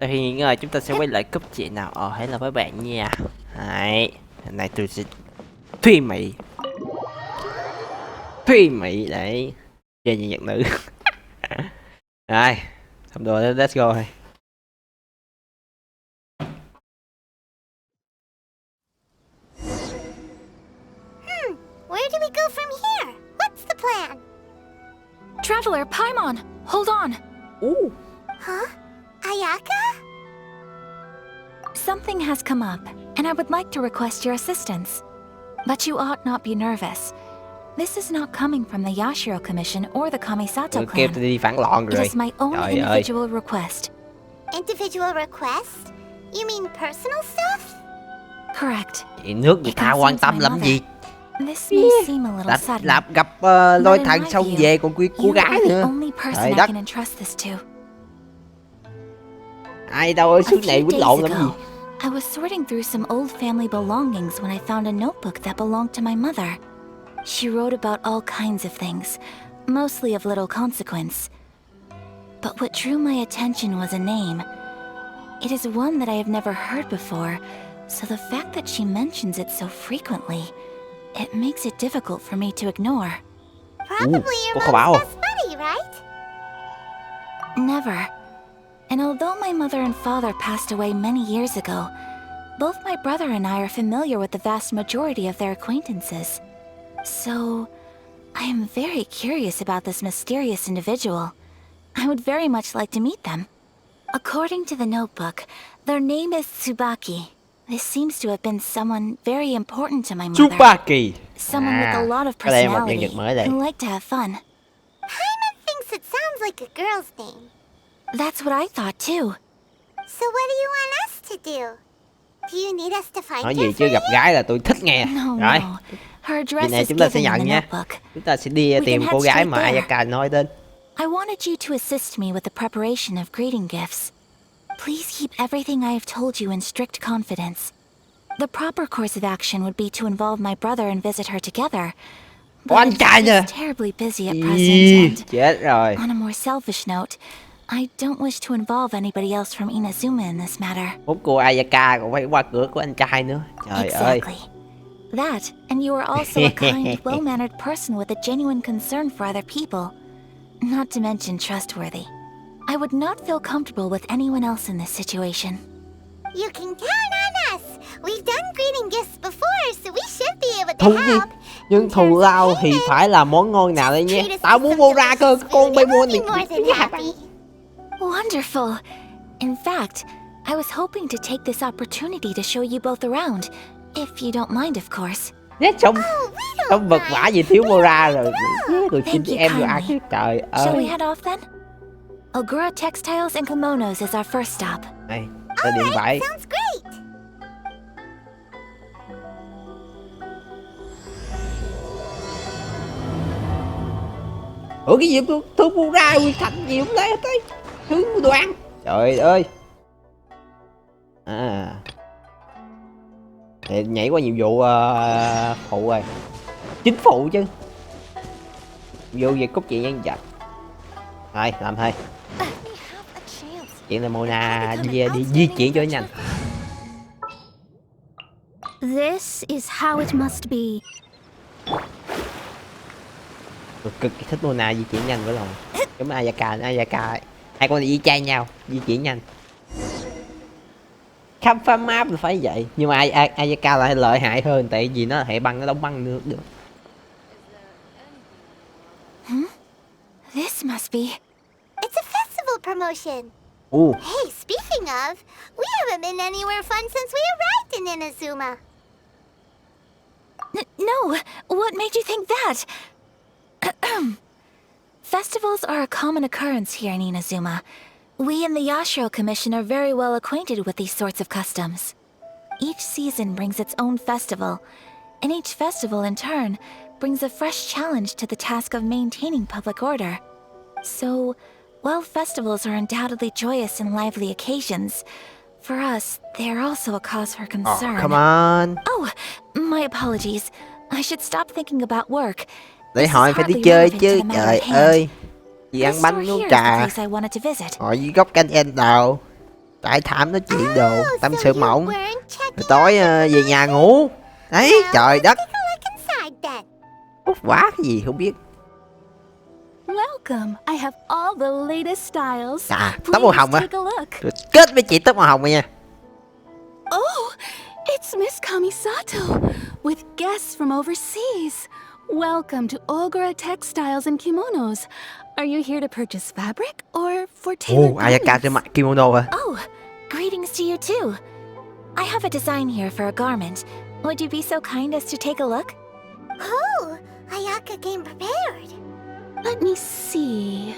Thì nghỉ ngơi chúng ta sẽ quay lại cúp chị nào hãy là với bạn nha. Đấy, hôm nay tôi sẽ thuy mị để chơi như nhật nữ. Rồi, xong rồi let's go thôi. Where do we go from here? What's the plan? Traveler Paimon, hold on. Ooh. Huh? Ayaka? Something has come up, and I would like to request your assistance. But you ought not be nervous. This is not coming from the Yashiro Commission or the Kamisato Tôi kêu clan. tôi đi phản loạn It rồi. is my own Trời individual request. Individual request? You mean personal stuff? Correct. Chuyện nước người ta quan tâm lắm gì. This may seem a little sudden. Lạp gặp lôi thần xong về còn quý cô You gái are the nữa. only person Trời I đất. can entrust this to. Ai đâu ở xứ này quýnh lộn lắm gì. I was sorting through some old family belongings when I found a notebook that belonged to my mother. She wrote about all kinds of things, mostly of little consequence. But what drew my attention was a name. It is one that I have never heard before, so the fact that she mentions it so frequently, it makes it difficult for me to ignore. Probably your có báo mom's không? best buddy, right? Never. And although my mother and father passed away many years ago, both my brother and I are familiar with the vast majority of their acquaintances. So, I am very curious about this mysterious individual. I would very much like to meet them. According to the notebook, their name is Tsubaki. This seems to have been someone very important to my mother. Tsubaki. Someone with a lot of Có đây một nhân personality vật mới đây. who liked to have fun. Paimon thinks it sounds like a girl's name. That's what I thought too. So what do you want us to do? Do you need us to find Nói your gì chứ gặp friend? gái là tôi thích nghe. No, Rồi, no. Her chuyện address này is chúng ta sẽ given in nhận the nha. notebook. Chúng ta sẽ đi We tìm can cô head gái straight mà there. Ayaka nói tên. I wanted you to assist me with the preparation of greeting gifts. Please keep everything I have told you in strict confidence. The proper course of action would be to involve my brother and visit her together. Có anh trai he's nè. terribly busy at Ý, present, and chết rồi. on a more selfish note, I don't wish to involve anybody else from Inazuma in this matter. Mốt cô Ayaka còn phải qua cửa của anh trai nữa. Trời ơi. Exactly. That, and you are also a kind, well-mannered person with a genuine concern for other people. Not to mention trustworthy. I would not feel comfortable with anyone else in this situation. You can count on us. We've done greeting gifts before, so we should be able Thù to gì? help. Nhưng thù lao thì phải là món ngon nào đây nha. Tao muốn mua ra cơ, con bay mua thì more than happy. Wonderful! In fact, I was hoping to take this opportunity to show you both around, if you don't mind, of course. Nét xong Oh, we don't xong vật mind. vã gì thiếu mua ra rồi. Rồi xin Thank you em rồi ăn. kindly. Trời Shall we ơi. head off then? Ogura Textiles and Kimonos is our first stop. Này, tao điện thoại. Sounds great. Ủa cái gì tôi mua ra nguyên thành gì không lấy hết đấy. Thứ mua đồ ăn. Trời ơi. À. Thì nhảy qua nhiệm vụ phụ rồi. Chính phụ chứ. Nhiệm vụ về cốt truyện nhân vật. Thôi, làm thôi. Chuyện là Mona đi di chuyển cho nhanh. This is how it must be. Tôi cực kỳ thích Mona di chuyển nhanh với lòng. Giống Ayaka hai con này y chang nhau, di chuyển nhanh. Khám phá map là phải vậy, nhưng mà Ayaka lại lợi hại hơn tại vì nó hệ băng, nó đóng băng được. This must be... It's a festival promotion. Hey, speaking of, we haven't been anywhere fun since we arrived in Inazuma. No! What made you think that? Festivals are a common occurrence here in Inazuma. We in the Yashiro Commission are very well acquainted with these sorts of customs. Each season brings its own festival, and each festival in turn brings a fresh challenge to the task of maintaining public order. So, while festivals are undoubtedly joyous and lively occasions, for us, they are also a cause for concern. Oh, come on. Oh, my apologies. I should stop thinking about work. Để This is hỏi phải đi hardly chơi relevant chứ, to the matter trời at hand. ơi. Chị This ăn store bánh here uống is the trà. place I wanted to visit. Ngồi dưới gốc canh en đào. Trải thảm nói chuyện đồ. Tâm so sự you mộng. weren't checking Rồi tối về nhà ngủ. Đấy Well, trời let's đất. take a look inside then. Hút quá cái gì không biết. Welcome. I have all the latest styles. À, tóc màu hồng Please à. take a look. Rồi kết với chị tóc màu hồng rồi nha. Oh, it's Miss Kamisato with guests from overseas. Welcome to Ogura Textiles and Kimonos. Are you here to purchase fabric or for tailored Ayaka trên garments? mặt kimono à. Oh, greetings to you too. I have a design here for a garment. Would you be so kind as to take a look? Oh, Ayaka came prepared. Let me see.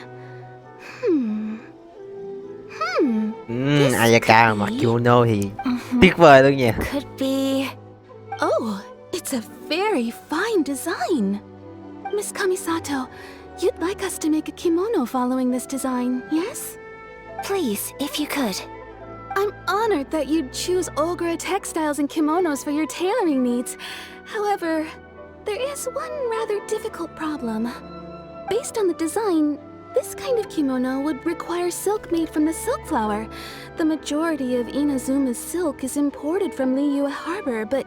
Ayaka mặc kimono thì tuyệt vời luôn nha. Could be... Oh, it's a very fine design. Miss Kamisato, you'd like us to make a kimono following this design, yes? Please, if you could. I'm honored that you'd choose Ogura textiles and kimonos for your tailoring needs. However, there is one rather difficult problem. Based on the design, this kind of kimono would require silk made from the silk flower. The majority of Inazuma's silk is imported from Liyue Harbor, but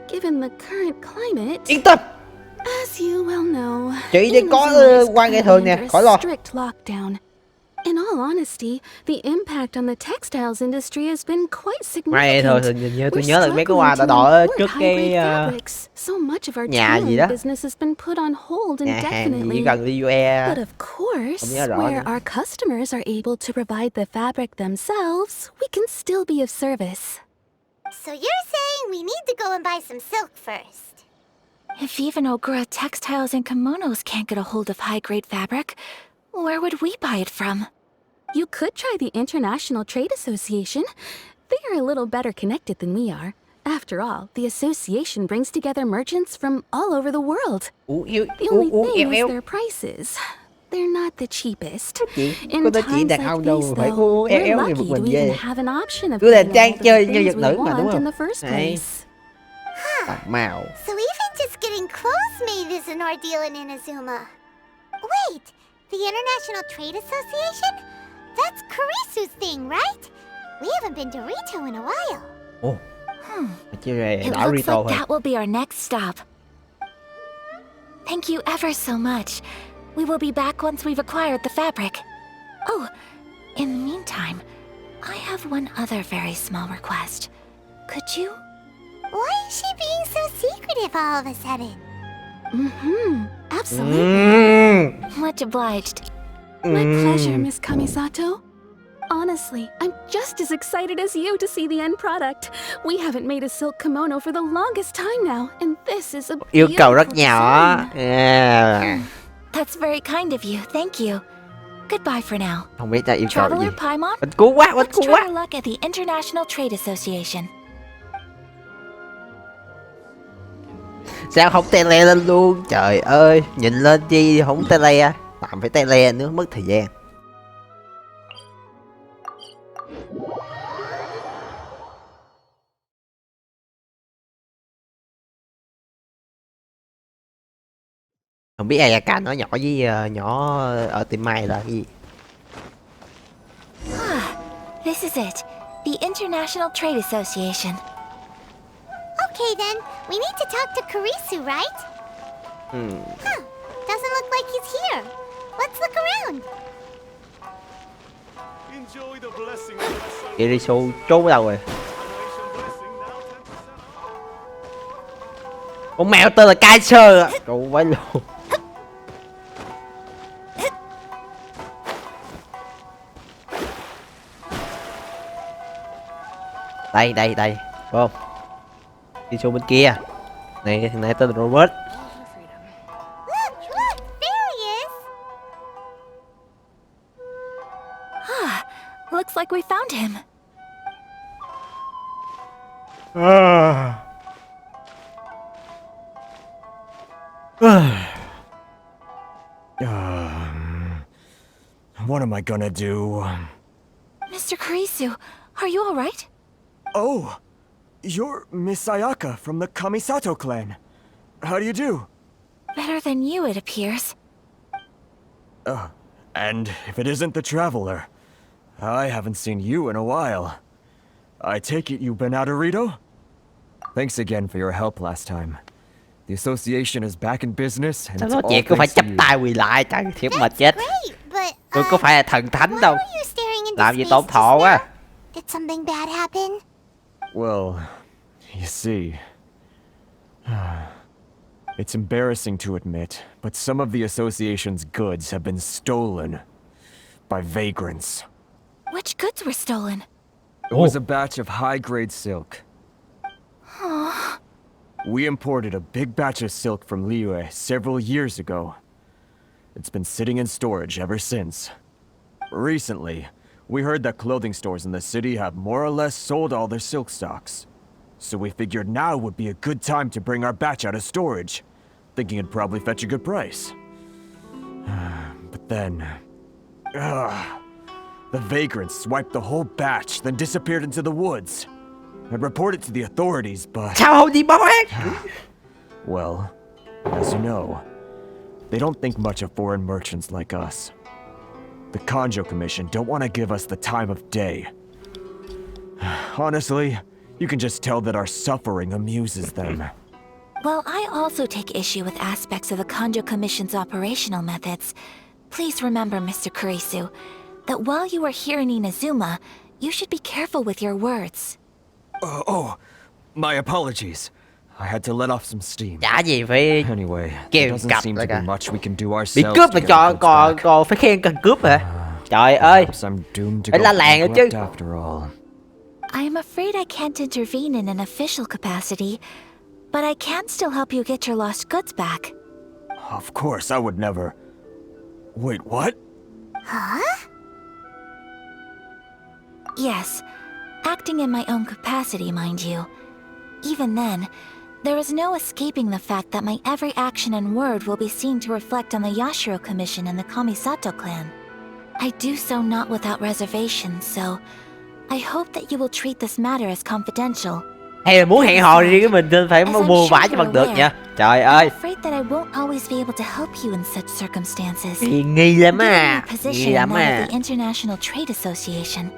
given the current climate, Yên tâm. as you well know, Chị đi có Inazuma is quan hệ currently thường nè, under khỏi a lo. strict lockdown. In all honesty, the impact on the textiles industry has been quite Mai thôi significant. thì tôi We're nhớ là mấy cái struggling hoa to đỏ đỏ import trước cái high-grade fabrics. So much of our nhà gì tailoring đó. business has been put on hold nhà hàng gì indefinitely. gần Liyue. But of course, Không nhớ rõ where nữa. our customers are able to provide the fabric themselves, we can still be of service. So you're saying we need to go and buy some silk first? If even Ogura Textiles and Kimonos can't get a hold of high-grade fabric, where would we buy it from? You could try the International Trade Association. They are a little better connected than we are. After all, the association brings together merchants from all over the world. The only thing is their prices. They're not the cheapest. In Cô ta chỉ times đàn like ông đâu these, phải though, cô éo we're éo lucky như một to mình even ghê. have an option of Cứ là getting trang all the chơi như things vật we nữ mà, đúng want không? in the first Đấy. place. Bạc màu. So even just getting clothes made is an ordeal in Inazuma. Wait, the International Trade Association? That's Kurisu's thing, right? We haven't been to Rito in a while. Ồ. Chưa về It đảo looks Rito like rồi. that will be our next stop. Thank you ever so much. We will be back once we've acquired the fabric. Oh, in the meantime, I have one other very small request. Could you? Why is she being so secretive all of a sudden? Absolutely. Much obliged. My pleasure, Miss Kamisato. Honestly, I'm just as excited as you to see the end product. We haven't made a silk kimono for the longest time now, and this is a Yêu cầu rất beautiful nhỏ. design. À. That's very kind of you. Thank you. Goodbye for now. Không biết ta yêu cầu gì. Traveler Paimon, Bánh cuốn quá, bánh let's cuốn try quá. our luck at the International Trade Association. Sao không tele lên luôn? Trời ơi, nhìn lên chi không tele. Tạm phải tele nữa, mất thời gian. Không biết Ayaka nói nhỏ với nhỏ ở tiệm may là cái gì. This is it. The International Trade Association. Okay then, we need to talk to Kurisu, right? Huh, doesn't look like he's here. Let's look around. Enjoy the blessing of the soul. Irisu trốn ở đâu rồi? Blessing now 10% off. Con mèo tên là Kaiser à. Trụ quá luôn. Đây, đây, đây. Phải không? Đi xuống bên kia. Này, thằng này tên là Robert. Look, there he is. Looks like we found him. What am I gonna do? Mr. Kurisu, are you alright? Oh, you're Miss Ayaka from the Kamisato clan. How do you do? Better than you, it appears. And if it isn't the Traveler, I haven't seen you in a while. I take it you've been out of Rito? Thanks again for your help last time. The association is back in business and Sao it's nó all chị cứ phải thanks to chắp you. tay quỳ lại trời, thiệt mệt chết. Great, but Tôi có phải là thần thánh why đâu. were you staring into Làm gì space tổn just thọ now? quá. Did something bad happen? Well, you see, it's embarrassing to admit, but some of the association's goods have been stolen by vagrants. Which goods were stolen? It was a batch of high-grade silk. We imported a big batch of silk from Liyue several years ago. It's been sitting in storage ever since. Recently, we heard that clothing stores in the city have more or less sold all their silk stocks. So we figured now would be a good time to bring our batch out of storage, thinking it'd probably fetch a good price. But then... the vagrants swiped the whole batch, then disappeared into the woods. I'd reported to the authorities, but... Sao không đi báo án? Well, as you know, they don't think much of foreign merchants like us. The Kanjo Commission don't want to give us the time of day. Honestly, you can just tell that our suffering amuses them. Well, I also take issue with aspects of the Kanjo Commission's operational methods. Please remember, Mr. Kurisu, that while you are here in Inazuma, you should be careful with your words. My apologies. I had to let off some steam. Chả gì phải Anyway, kêu there doesn't cặp seem lại to be cả. much we can do Bị ourselves cướp to mà get cho our goods còn back. còn phải khen cần cướp hả? Trời ơi, Perhaps I'm doomed to phải go la làng nữa chứ. bankrupt after all. I am afraid I can't intervene in an official capacity, but I can still help you get your lost goods back. Of course, I would never... Wait, what? Yes, acting in my own capacity, mind you. Even then, there is no escaping the fact that my every action and word will be seen to reflect on the Yashiro Commission and the Kamisato clan. I do so not without reservations, so I hope that you will treat this matter as confidential. Hay là muốn hẹn hò riêng với mình nên phải As I'm bùa vãi sure cho bằng you're được aware, nha. Trời I'm ơi, afraid that I won't always be able to help you in such circumstances. nghi lắm Given à, your nghi position lắm in that à. of the International Trade Association,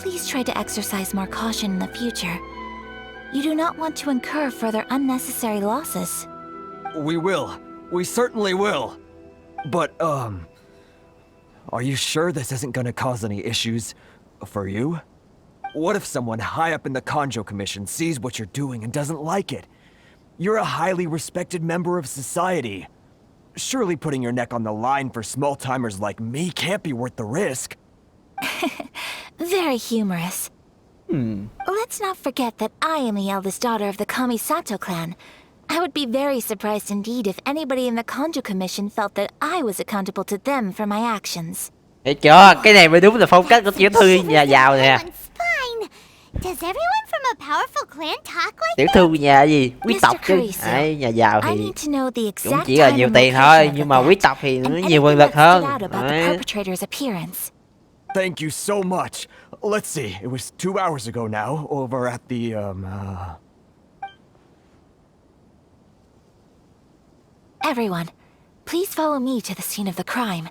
please try to exercise more caution in the future. You do not want to incur further unnecessary losses. We will. We certainly will. But, are you sure this isn't gonna cause any issues for you? What if someone high up in the Kanjo Commission sees what you're doing and doesn't like it? You're a highly respected member of society. Surely putting your neck on the line for small-timers like me can't be worth the risk. Very humorous. Let's not forget that I am the eldest daughter of the Kamisato clan. I would be very surprised indeed if anybody in the Kanjo Commission felt that I was accountable to them for my actions. Thấy chưa, cái này mới đúng là phong cách của tiểu thư nhà giàu nè. Everyone's fine. Does everyone from a powerful clan talk like Tiểu thư nhà gì, quý Mr. tộc chứ. Kurisu, Đấy, nhà giàu I thì need to know the cũng exact chỉ là time nhiều and tiền location thôi, of nhưng the mà quý theft, tộc thì nó and nhiều quyền anything lực that stood hơn. out about the Đấy. perpetrator's appearance. Thank you so much. Let's see, it was 2 hours ago now, over at the, Everyone, please follow me to the scene of the crime.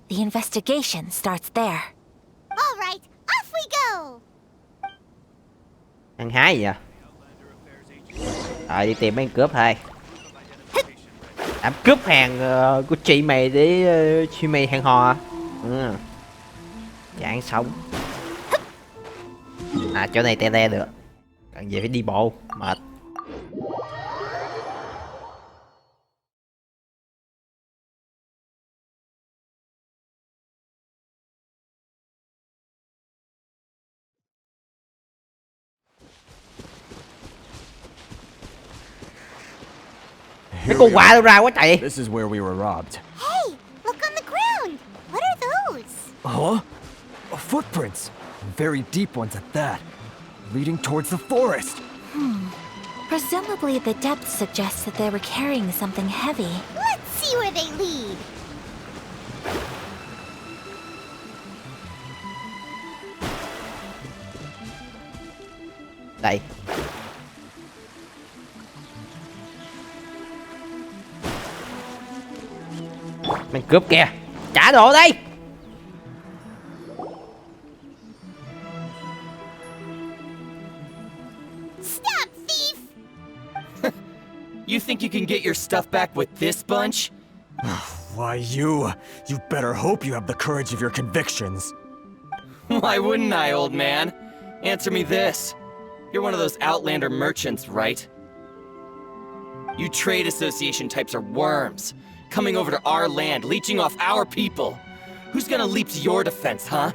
The investigation starts there. All right, off we go. Ăn hái gì vậy? Rồi đi tìm mấy con cướp thôi. Đám cướp hàng của chị mày để chị mày hẹn hò. Dạng sống. À chỗ này te được. Cần gì phải đi bộ, mệt. Mấy con quạ đâu ra quá trời. This is where we were robbed. Hey, look on the ground. What are those? Huh? Footprints. Very deep ones at that. Leading towards the forest. Presumably the depth suggests that they were carrying something heavy. Let's see where they lead. Đây. Mình cướp kìa. Trả đồ đây. You think you can get your stuff back with this bunch? Why you better hope you have the courage of your convictions. Why wouldn't I, old man? Answer me this. You're one of those Outlander merchants, right? You trade association types are worms, coming over to our land, leeching off our people. Who's gonna leap to your defense, huh?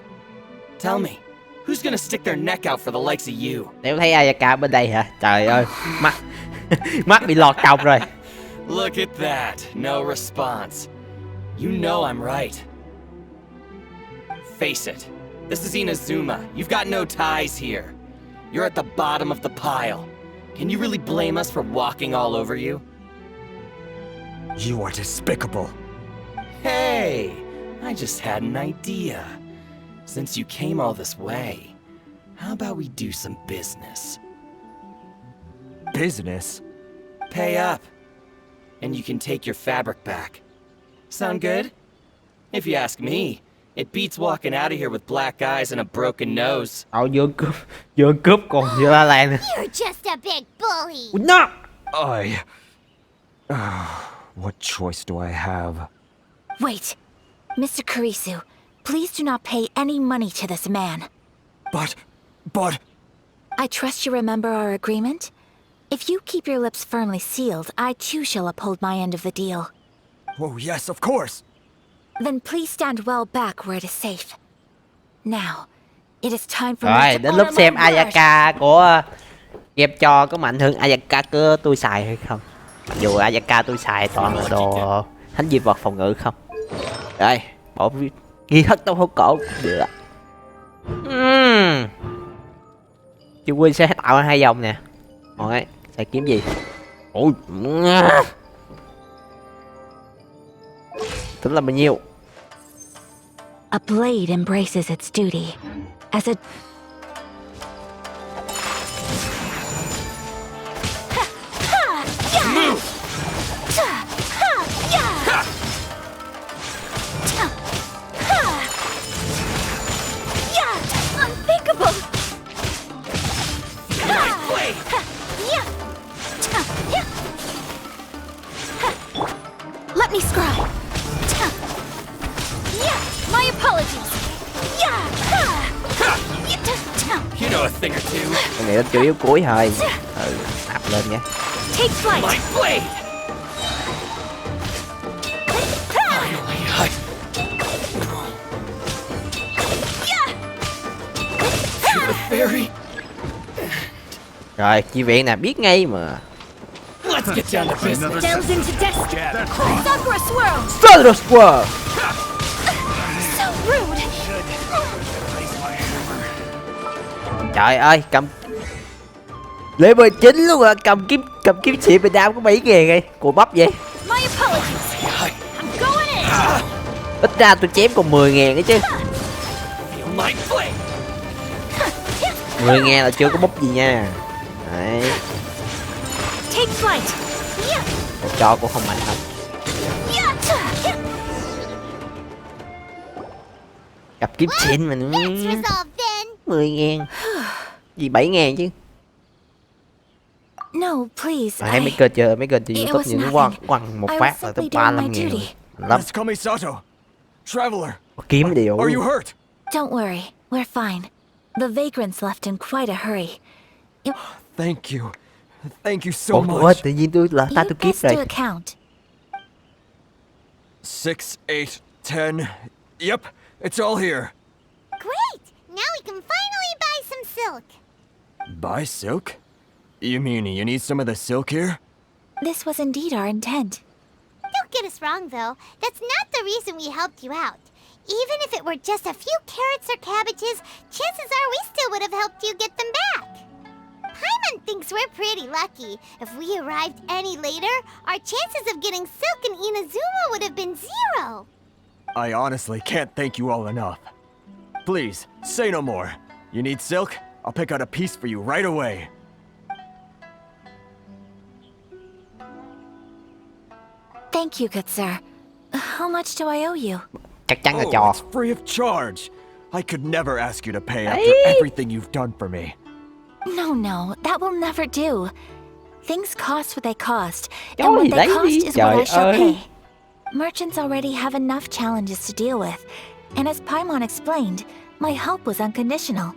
Tell me, who's gonna stick their neck out for the likes of you? Nếu thấy ayaka bên đây hả? Trời ơi, mắt mắt bị lọt còng rồi. Look at that, no response. You know I'm right. Face it, this is Inazuma. You've got no ties here. You're at the bottom of the pile. Can you really blame us for walking all over you? You are despicable. Hey, I just had an idea. Since you came all this way, how about we do some business? Business? Pay up, and you can take your fabric back. Sound good? If you ask me, it beats walking out of here with black eyes and a broken nose. Vừa cướp còn vừa la làng nữa. You're just a big bully. No. What choice do I have? Wait. Mr. Kurisu, please do not pay any money to this man. But... I trust you remember our agreement? If you keep your lips firmly sealed, I too shall uphold my end of the deal. Oh yes, of course. Then please stand well back where it is safe. Now, it is time for Rồi, me to đến lúc honor xem my word. ayaka của game cho có mạnh hơn ayaka của tôi xài hay không. Mặc dù ayaka tôi xài toàn là đồ thánh di vật phòng ngự không. Rồi, bỏ ghi thất tấu hốt cổ được. Chị Quyên sẽ tạo 2 vòng nè. Rồi, sẽ kiếm gì? Ôi, tính là bao nhiêu? A blade embraces its duty. As a... Unthinkable. Let me scribe. My apologies. You know a thing or two. Cái này nó chủ yếu cuối thôi. Áp lên nha. Take flight. My blade! Finally, You're a fairy. Rồi, chi viện nè, biết ngay mà. Let's get down to business. Delves into destiny. Sakura swirl. Stardust World. So rude. Trời ơi, cầm level 9 luôn à, cầm kiếm xịn Việt Nam có 7.000 rồi, cùi bắp vậy. My apologies. I'm going in. Ít ra tôi chém còn 10.000 đấy chứ. Feel my blade. 10.000 là chưa có búp gì nha. Đấy, Take flight. còn cho cũng không mạnh không. Gặp kiếm xịn mà That's resolved then. 10.000 gì 7.000 chứ. No, please. Mà thấy mấy kênh chơi It YouTube was như nó nothing. quăng một I was phát là tới simply doing my 35.000 duty. lắm. Miss Kamisato. Traveler. Kiếm điều. Are you hurt? Don't worry, we're fine. The vagrants left in quite a hurry. Thank you. Thank you so Ủa, much. tự nhiên tôi là ta You tôi kiếp best do rồi. a count. 6, 8, 10. Yep, it's all here. Great. Now we can finally buy some silk. Buy silk? You mean you need some of the silk here? This was indeed our intent. Don't get us wrong, though. That's not the reason we helped you out. Even if it were just a few carrots or cabbages, chances are we still would have helped you get them back. Paimon thinks we're pretty lucky. If we arrived any later, our chances of getting silk in Inazuma would have been 0. I honestly can't thank you all enough. Please, say no more. You need silk? I'll pick out a piece for you right away. Thank you, good sir. How much do I owe you? Chắc chắn là Oh, cho. it's free of charge. I could never ask you to pay after Hey. everything you've done for me. No, that will never do. Things cost what they cost, Trời, and what they lấy cost đi, is what trời I shall ơi. pay. Merchants already have enough challenges to deal with, and as Paimon explained, my help was unconditional.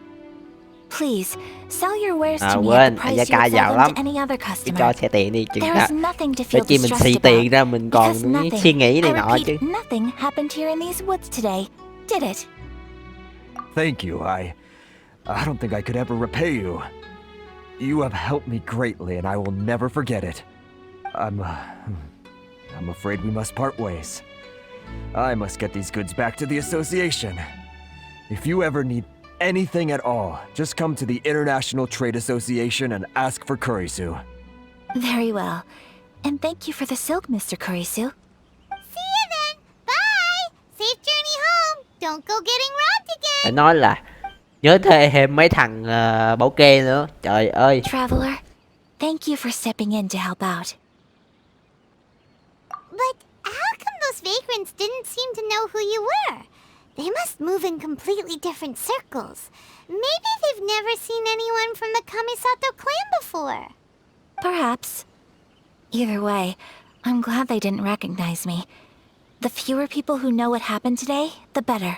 Please, sell your wares to me at the price you ayaka would sell giàu them lắm. to any other Cứ customer. cho xe tiền đi chừng There đó. is nothing to Để feel chi mình xì distressed tiền about, ra mình còn because nothing, suy nghĩ này I nọ chứ. repeat, nothing happened here in these woods today, did it? Thank you. I don't think I could ever repay you. You have helped me greatly, and I will never forget it. I'm afraid we must part ways. I must get these goods back to the association. If you ever need anything at all, just come to the International Trade Association and ask for Kurisu. Very well. And thank you for the silk, Mr. Kurisu. See you then. Bye. Safe journey home. Don't go getting robbed again. Phải nói là nhớ thuê thêm mấy thằng bảo kê nữa. Trời ơi. Traveler, thank you for stepping in to help out. But how come those vagrants didn't seem to know who you were? They must move in completely different circles. Maybe they've never seen anyone from the Kamisato clan before. Perhaps. Either way, I'm glad they didn't recognize me. The fewer people who know what happened today, the better.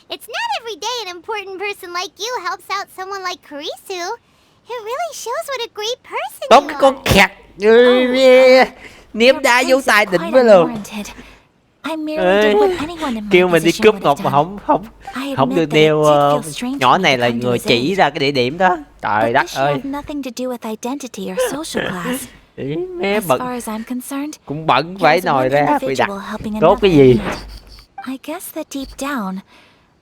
It's not every day an important person like you helps out someone like Kurisu. It really shows what a great person Tốt you cái are. con khẹt. Ném Your đá vô praise tay is đỉnh quite với luôn. unwarranted. I merely did what anyone in my Kêu mình đi position cướp would have một mà done. I không admit được that it nêu did feel strange nhỏ for me này to là come to người his chỉ aid. ra cái địa điểm đó. Trời But đất this should ơi. have nothing to do with identity or social class. Ý, mé As bận far as I'm concerned, cũng bận he phải was nồi one ra bị đặt individual helping tốt another cái in gì. need. I guess that deep down,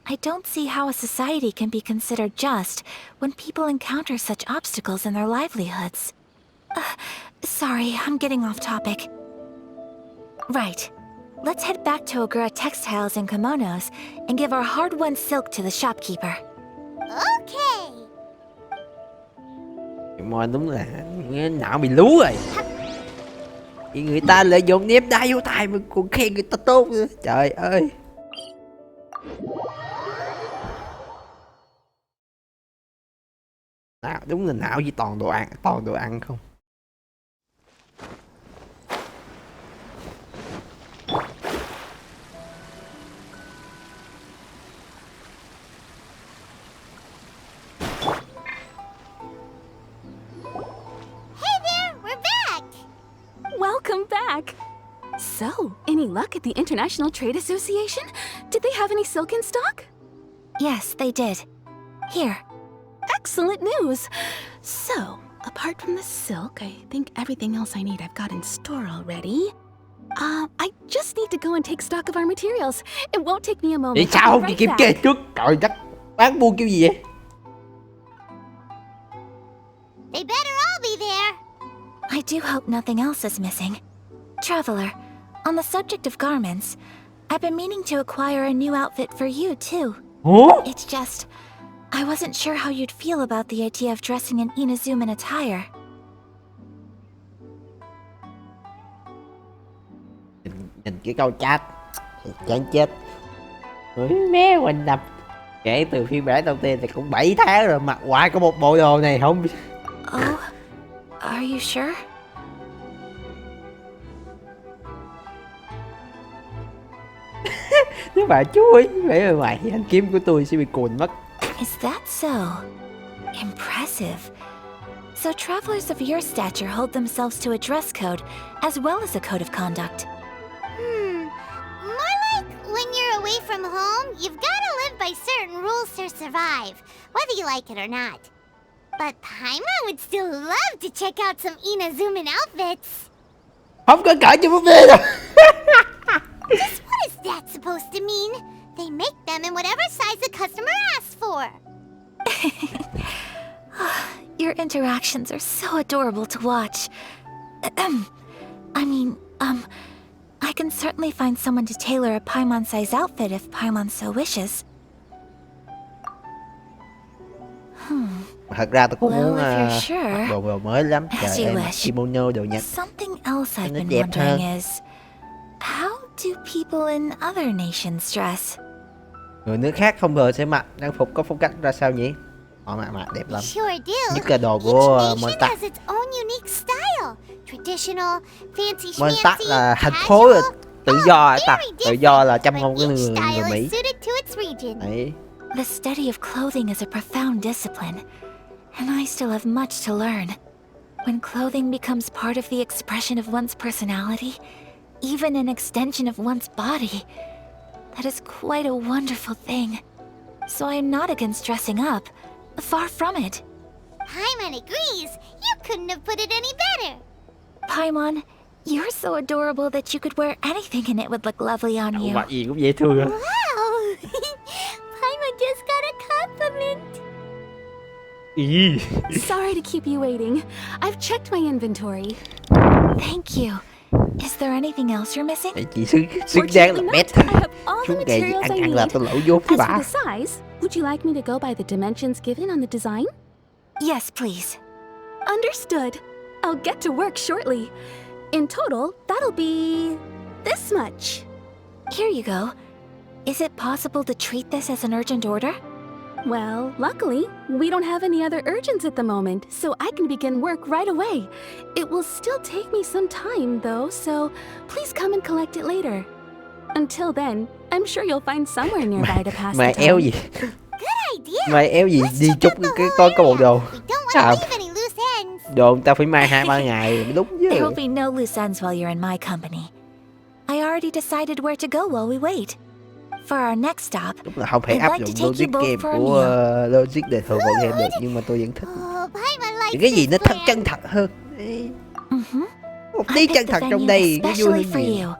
I don't see how a society can be considered just when people encounter such obstacles in their livelihoods. Sorry, I'm getting off topic. Right. Let's head back to Ogura Textiles and Kimonos and give our hard-won silk to the shopkeeper. Okay. Mà đúng là não bị lú rồi. Thì người ta lợi dụng ném đá vô tay mà còn khen người ta tốt nữa. Trời ơi. Não đúng là não chỉ toàn đồ ăn không. Hey there, we're back. Welcome back! So, any luck at the International Trade Association? Did they have any silk in stock? Yes, they did. Here. Excellent news! So, apart from the silk, I think everything else I need I've got in store already. I just need to go and take stock of our materials. It won't take me a moment. Vậy sao I'll không be đi right kiểm back. kê trước? Trời đất. Bán buôn kiểu gì vậy? They better all be there. I do hope nothing else is missing. Traveler, on the subject of garments, I've been meaning to acquire a new outfit for you, too. Ủa? It's just, I wasn't sure how you'd feel about the idea of dressing in Inazuman attire. Nhìn cái câu chat thì chán chết. Ủa, mé Quỳnh Đập kể từ phiên bản đầu tiên thì cũng 7 tháng rồi mặc hoài có một bộ đồ này không. Oh, are you sure? Nếu bà chuối vẻ bề ngoài thì thanh kiếm của tôi sẽ bị cùn mất. Is that so? Impressive. So travelers of your stature hold themselves to a dress code, as well as a code of conduct. More like when you're away from home, you've got to live by certain rules to survive, whether you like it or not. But Paimon would still love to check out some Inazuman outfits. Không có cỡ cho búp bê đâu. Just what is that supposed to mean? They make them in whatever size the customer asks for. Your interactions are so adorable to watch. I can certainly find someone to tailor a Paimon-size outfit if Paimon so wishes. Thật ra tôi cũng Well, muốn if you're sure, mặc đồ mới lắm. as Trời you ơi, mặc wish. kimono đồ Nhật. Something else I've Nó been đẹp wondering hơn. is, how do people in other nations dress? Người nước khác không ngờ sẽ mặc trang phục có phong cách ra sao nhỉ? Họ mặc đẹp lắm. Sure do. Nhất là đồ Each của nation Mondstadt. has its own unique style. Traditional, fancy Mondstadt schmancy, là thành phố là casual, tự all do ta. very Tự do là different, trong but ngôn của each người style Mỹ. is suited to its region. Đấy. The study of clothing is a profound discipline, and I still have much to learn. When clothing becomes part of the expression of one's personality, even an extension of one's body, that is quite a wonderful thing. So I'm not against dressing up. Far from it. Paimon agrees. You couldn't have put it any better. Paimon, you're so adorable that you could wear anything and it would look lovely on you. Mặc gì cũng dễ thương. Wow! Paimon just got a compliment. Ý. Sorry to keep you waiting. I've checked my inventory. Thank you. Is there anything else you're missing? Mày chỉ xứng đáng là Fortunately bét. not. I have all the Xuống đây materials I ăn là need. tôi lỗ vốn với As for bà. the size, would you like me to go by the dimensions given on the design? Yes, please. Understood. I'll get to work shortly. In total, that'll be this much. Here you go. Is it possible to treat this as an urgent order? Well, luckily, we don't have any other urgents at the moment, so I can begin work right away. It will still take me some time, though, so please come and collect it later. Until then, I'm sure you'll find somewhere nearby to pass the Mày time. eo gì? Good idea. Mày eo gì Let's đi check chúc out the cái whole có bộ area. đồ. We don't want Sao? to leave any loose ends. Đồ người ta phải mai 2-3 ngày mới đúng chứ. There will be no loose ends while you're in my company. I already decided where to go while we wait. For our next stop, Đúng là không thể I'd áp like dụng to take logic you both game for a của meal. logic để thường vào game được, nhưng mà tôi vẫn thích Oh, Paimon likes những cái gì nó this thật plan. chân thật hơn. Đấy. Một I tí chân picked the thật trong venue đây nó vui especially hơn for nhiều. you.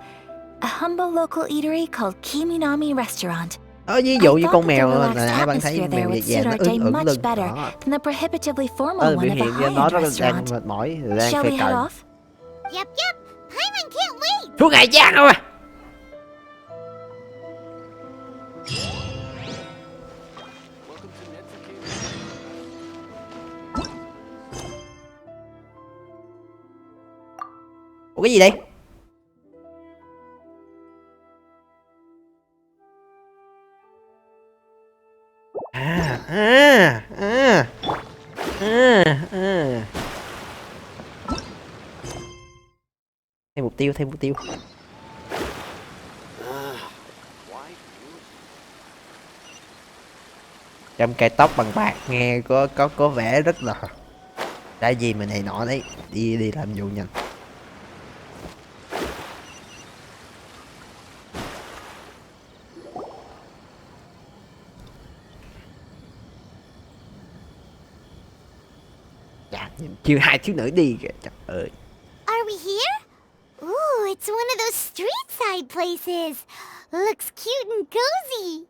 A humble local eatery called Kiminami Restaurant. Ví dụ I như thought con that mèo the là relaxed nãy bạn thấy atmosphere there mèo would vàng suit nó our day ưỡn much lưng better đó. than the prohibitively formal Biểu one of a hiện cho nó high-end rất là đang restaurant. mệt mỏi, đang Shall phải we head cần. off? Yep, yep. Paimon can't wait. Suốt ngày chán không à? Ủa cái gì đây? Thêm mục tiêu, thêm mục tiêu. Trăm cây tóc bằng bạc nghe có vẻ rất là đã gì mà này nọ đấy. Đi làm vụ nhanh. Dạ, chiều hai thiếu nữ đi kìa, trời ơi. Are we here? Ooh, it's one of those street side places. Looks cute and cozy.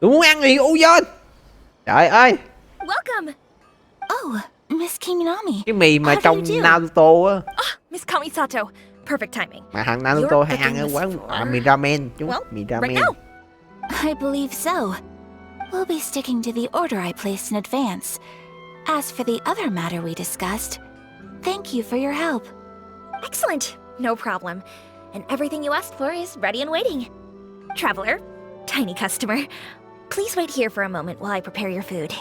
Tôi muốn ăn gì u dên. Trời ơi, Welcome! Oh, Miss Kiminami. cái mì mà How do trong you do? Naruto á, Miss Kamisato, perfect timing. mà thằng Naruto You're hay ăn ở cooking quán this mì ramen, chú Well, mì right ramen. now. I believe so. We'll be sticking to the order I placed in advance. As for the other matter we discussed, thank you for your help. Excellent, no problem. And everything you asked for is ready and waiting. Traveler, tiny customer, please wait here for a moment while I prepare your food.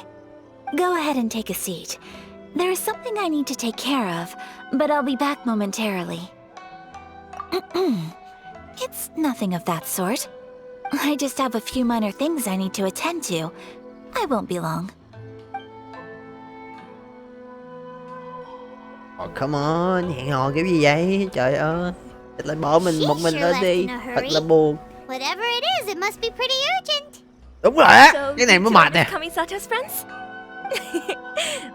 Go ahead and take a seat. There is something I need to take care of, but I'll be back momentarily. It's nothing of that sort. I just have a few minor things I need to attend to. I won't be long. Oh, come on, hẹn hò kiểu gì vậy? Trời ơi, thật là bỏ mình một mình lên đi, thật là buồn. Whatever it is, it must be pretty urgent. Đúng rồi á, So, cái này mới you mệt are nè. Miss Kamisato's friends?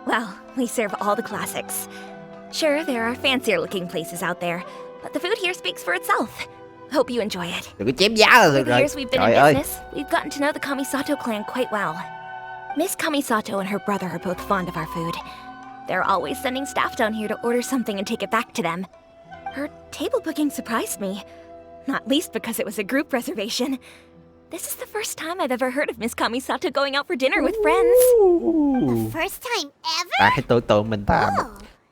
Well, we serve all the classics. Sure, there are fancier looking places out there, but the food here speaks for itself. Hope you enjoy it. Đừng có chém giá là Over được the rồi. years we've been Trời in ơi, business, we've gotten to know the Kamisato clan quite well. Miss Kamisato and her brother are both fond of our food. They're always sending staff down here to order something and take it back to them. Her table booking surprised me, not least because it was a group reservation. This is the first time I've ever heard of Miss Kamisato going out for dinner with friends. First time ever? ta hãy tưởng tượng mình ta Oh,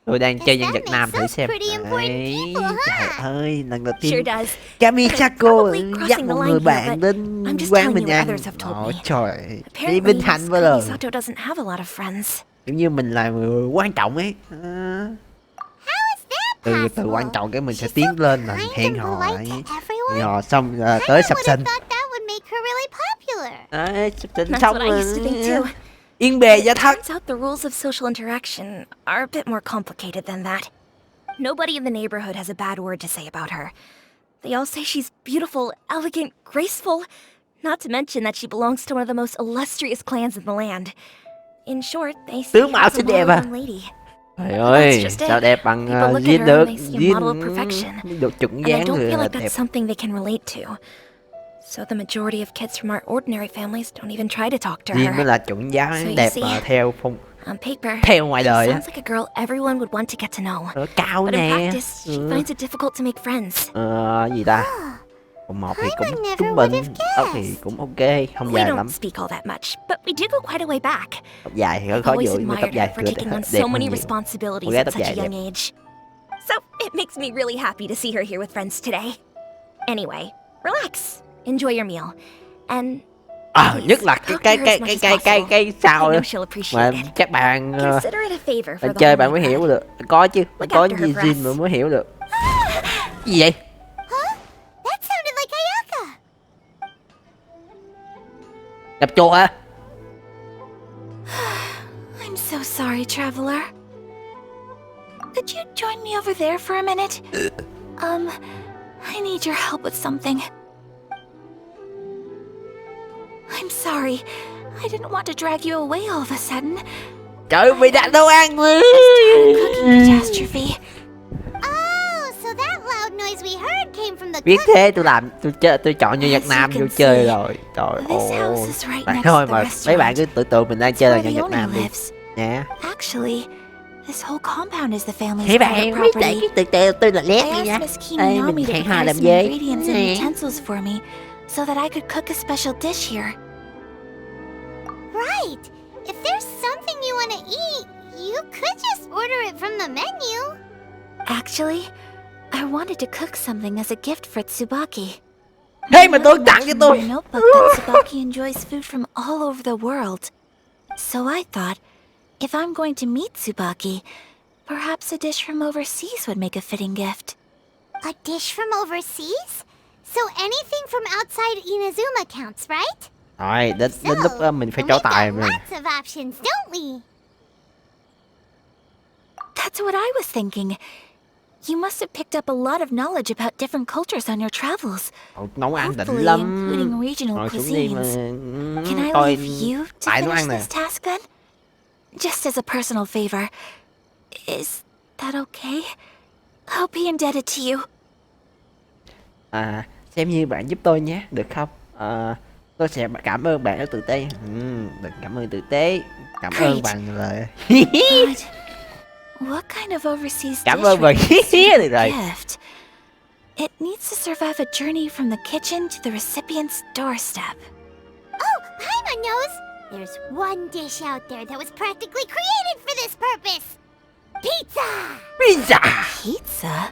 Tôi đang chơi nhân Guess vật that nam makes thử us xem. pretty important Đấy, people, huh? trời ơi, lần đầu Sure tiên does. Kamisako Probably dắt crossing một the người line here, bạn but đến I'm just quán telling bình you what an. others have told me. Trời, đi Apparently, vinh hạnh Miss với lời. Kamisato doesn't have a lot of friends. Kiểu như mình là người quan trọng ấy. How is that Từ possible? quan trọng cái mình sẽ She's tiến so lên là kind hẹn and hò polite ấy. to Hẹn everyone. hò xong I tới would sập have sinh. thought that would make her really popular. Đấy, sập sinh That's xong what I used to think too. yên bề gia thất. Turns out the rules of social interaction are a bit more complicated than that. Nobody in the neighborhood has a bad word to say about her. They all say she's beautiful, elegant, graceful. Not to mention that she belongs to one of the most illustrious clans in the land. In short, they say Tướng mạo she's a xinh đẹp model à? young lady. Trời ơi, just it. sao đẹp bằng People look at Gin her được. and they see a model of perfection. Được chuẩn And I dáng don't người feel là like đẹp. that's something they can relate to. So the majority of kids from our ordinary families don't even try to talk to Gin mới her. là chuẩn So dáng you đẹp see, mà theo phong On paper, theo ngoài she đời á. sounds like a girl everyone would want to get to know. Nó cao But in nè. practice, she finds it difficult to make friends. Gì ta? Còn một thì I cũng never trung would bình, have tóc thì guessed. cũng ok, không We dài don't lắm. speak all that much, but we did go quite a way back. Tóc dài thì I've khó always dựa, nhưng mà tóc admired dài her for cười taking on đẹp so hơn many nhiều. responsibilities Cô gái at tóc such a dài đẹp. young age. So it makes me really happy to see her here with friends today. Anyway, relax, enjoy your meal, and Nhất là cái sao I đó know she'll mà appreciate it. các bạn Consider it a favor for bạn the chơi whole bạn mới night. hiểu được. Có chứ, Look có after gì her Gin breath. mà mới hiểu được. Gì vậy? Huh? That sounded like ayaka. Đập chuột hả? I'm so sorry, traveler. Could you join me over there for a minute? I need your help with something. I'm sorry. I didn't want to drag you away all of a sudden. Trời ơi, bị đặt nấu ăn. Cooking catastrophe. Oh, so that loud noise we heard came from the Biết cooking. thế tôi chọn nhân vật nam vô chơi rồi. Trời This house ơi. is right Bạn next thôi to mà the mấy bạn restaurant. cứ tưởng mình đang chơi là Where nhân the vật nam owner đi lives. nha. Actually, this whole compound is the family's Thế private bạn biết property. để tôi là lét I đi nha. asked Miss Ê, Keenan mình Nami to hẹn hò prepare làm some gì? ingredients and Nè. utensils for me, so that I could cook a special dish here. Right. If there's something you want to eat, you could just order it from the menu. Actually, I wanted to cook something as a gift for Tsubaki. Thế mà tôi tặng cho In tôi. my notebook that Tsubaki enjoys food from all over the world. So I thought, if I'm going to meet Tsubaki, perhaps a dish from overseas would make a fitting gift. A dish from overseas? So anything from outside Inazuma counts, right? Rồi, đến lúc mình phải then trổ we've tài got mình. lots of options, don't we? That's what I was thinking. You must have picked up a lot of knowledge about different cultures on your travels. Nấu ăn định Hopefully lắm. including regional Ngồi xuống đi mà cuisines. Can I coi leave you to tại nấu finish ăn nè. this task then? Just as a personal favor. Is that okay? I'll be indebted to you. Xem như bạn giúp tôi nhé, được không? Tôi sẽ cảm ơn bạn rất tử tế. Đừng cảm ơn tử tế. Cảm ơn Great. bằng lời. But what kind of overseas Cảm dish ơn would bằng constitute được a rồi. gift? It needs to survive a journey from the kitchen to the recipient's doorstep. Oh, Paimon knows! There's one dish out there that was practically created for this purpose! Pizza! Pizza. Pizza?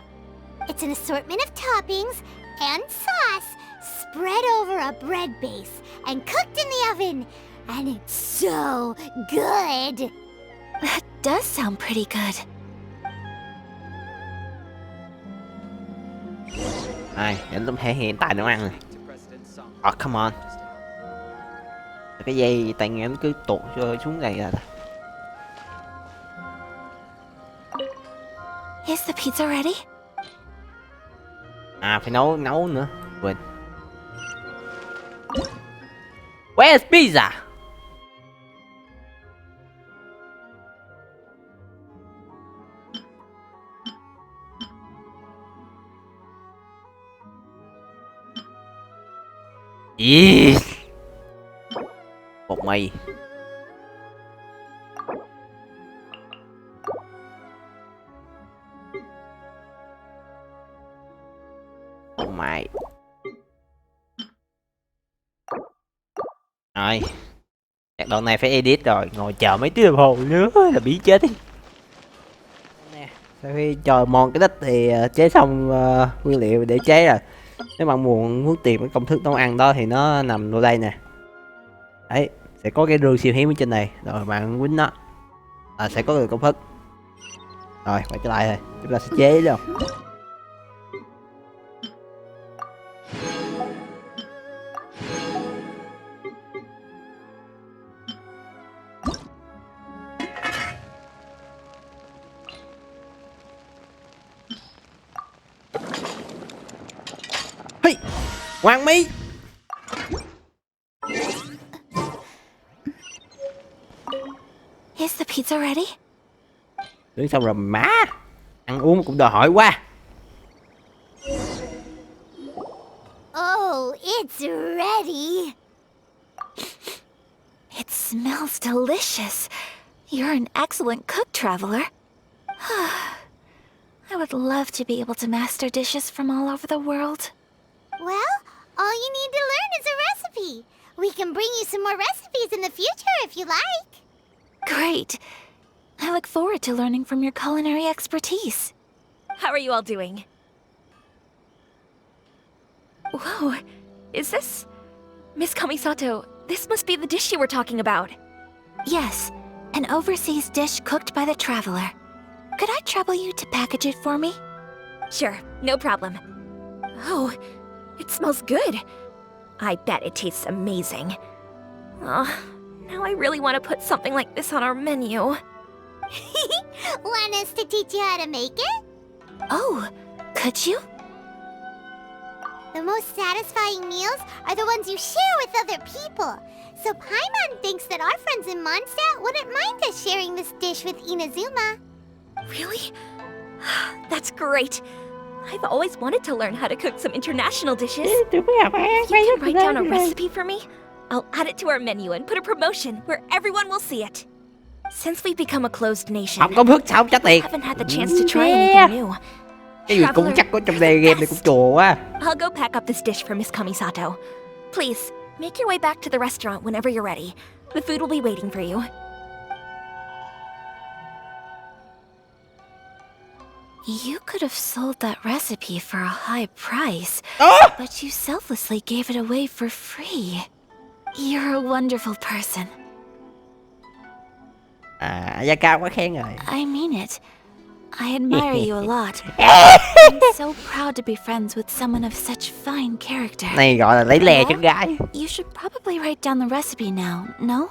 It's an assortment of toppings and sauce spread over a bread base and cooked in the oven. And it's so good! That does sound pretty good. Đến lúc hiện tại nấu ăn rồi. Come on. Cái dây tay nghe nó cứ tụt xuống này là. Is the pizza ready? Phải nấu nữa. Quên. Where's pizza? Yes. Bột mì. Bột mì. Rồi. Đoạn này phải edit rồi, ngồi chờ mấy tiếng đồng hồ nữa là bị chết đi. Nè, sau khi chờ mòn cái đít thì chế xong nguyên liệu để chế rồi. Nếu bạn muốn tìm cái công thức nấu ăn đó thì nó nằm ở đây nè. Đấy, sẽ có cái rương siêu hiếm ở trên này, rồi bạn quýnh nó sẽ có được công thức. Rồi quay trở lại thôi, chúng ta sẽ chế đâu. Hey, Hoàng Mi. Is the pizza ready? Đứng xong rồi má. Ăn uống cũng đòi hỏi quá. Oh, it's ready. It smells delicious. You're an excellent cook, traveler. I would love to be able to master dishes from all over the world. Well, all you need to learn is a recipe. We can bring you some more recipes in the future if you like. Great. I look forward to learning from your culinary expertise. How are you all doing? Whoa, is this... Miss Kamisato, this must be the dish you were talking about. Yes, an overseas dish cooked by the traveler. Could I trouble you to package it for me? Sure, no problem. Oh, it smells good. I bet it tastes amazing. Oh, now I really want to put something like this on our menu. Want us to teach you how to make it? Oh, could you? The most satisfying meals are the ones you share with other people. So Paimon thinks that our friends in Mondstadt wouldn't mind us sharing this dish with Inazuma. Really? That's great. I've always wanted to learn how to cook some international dishes. If you can write down a recipe for me, I'll add it to our menu and put a promotion where everyone will see it. Since we've become a closed nation, Không công thức sao không trả I tiền. haven't had the chance to try anything new. Cái gì cũng chắc có trong đây game này cũng chùa quá. I'll go pack up this dish for Miss Kamisato. Please, make your way back to the restaurant whenever you're ready. The food will be waiting for you. You could have sold that recipe for a high price, but you selflessly gave it away for free. You're a wonderful person. Ayaka quá khen rồi. I mean it. I admire you a lot. I'm so proud to be friends with someone of such fine character. Này gọi là lấy lè cho gái. You should probably write down the recipe now, no?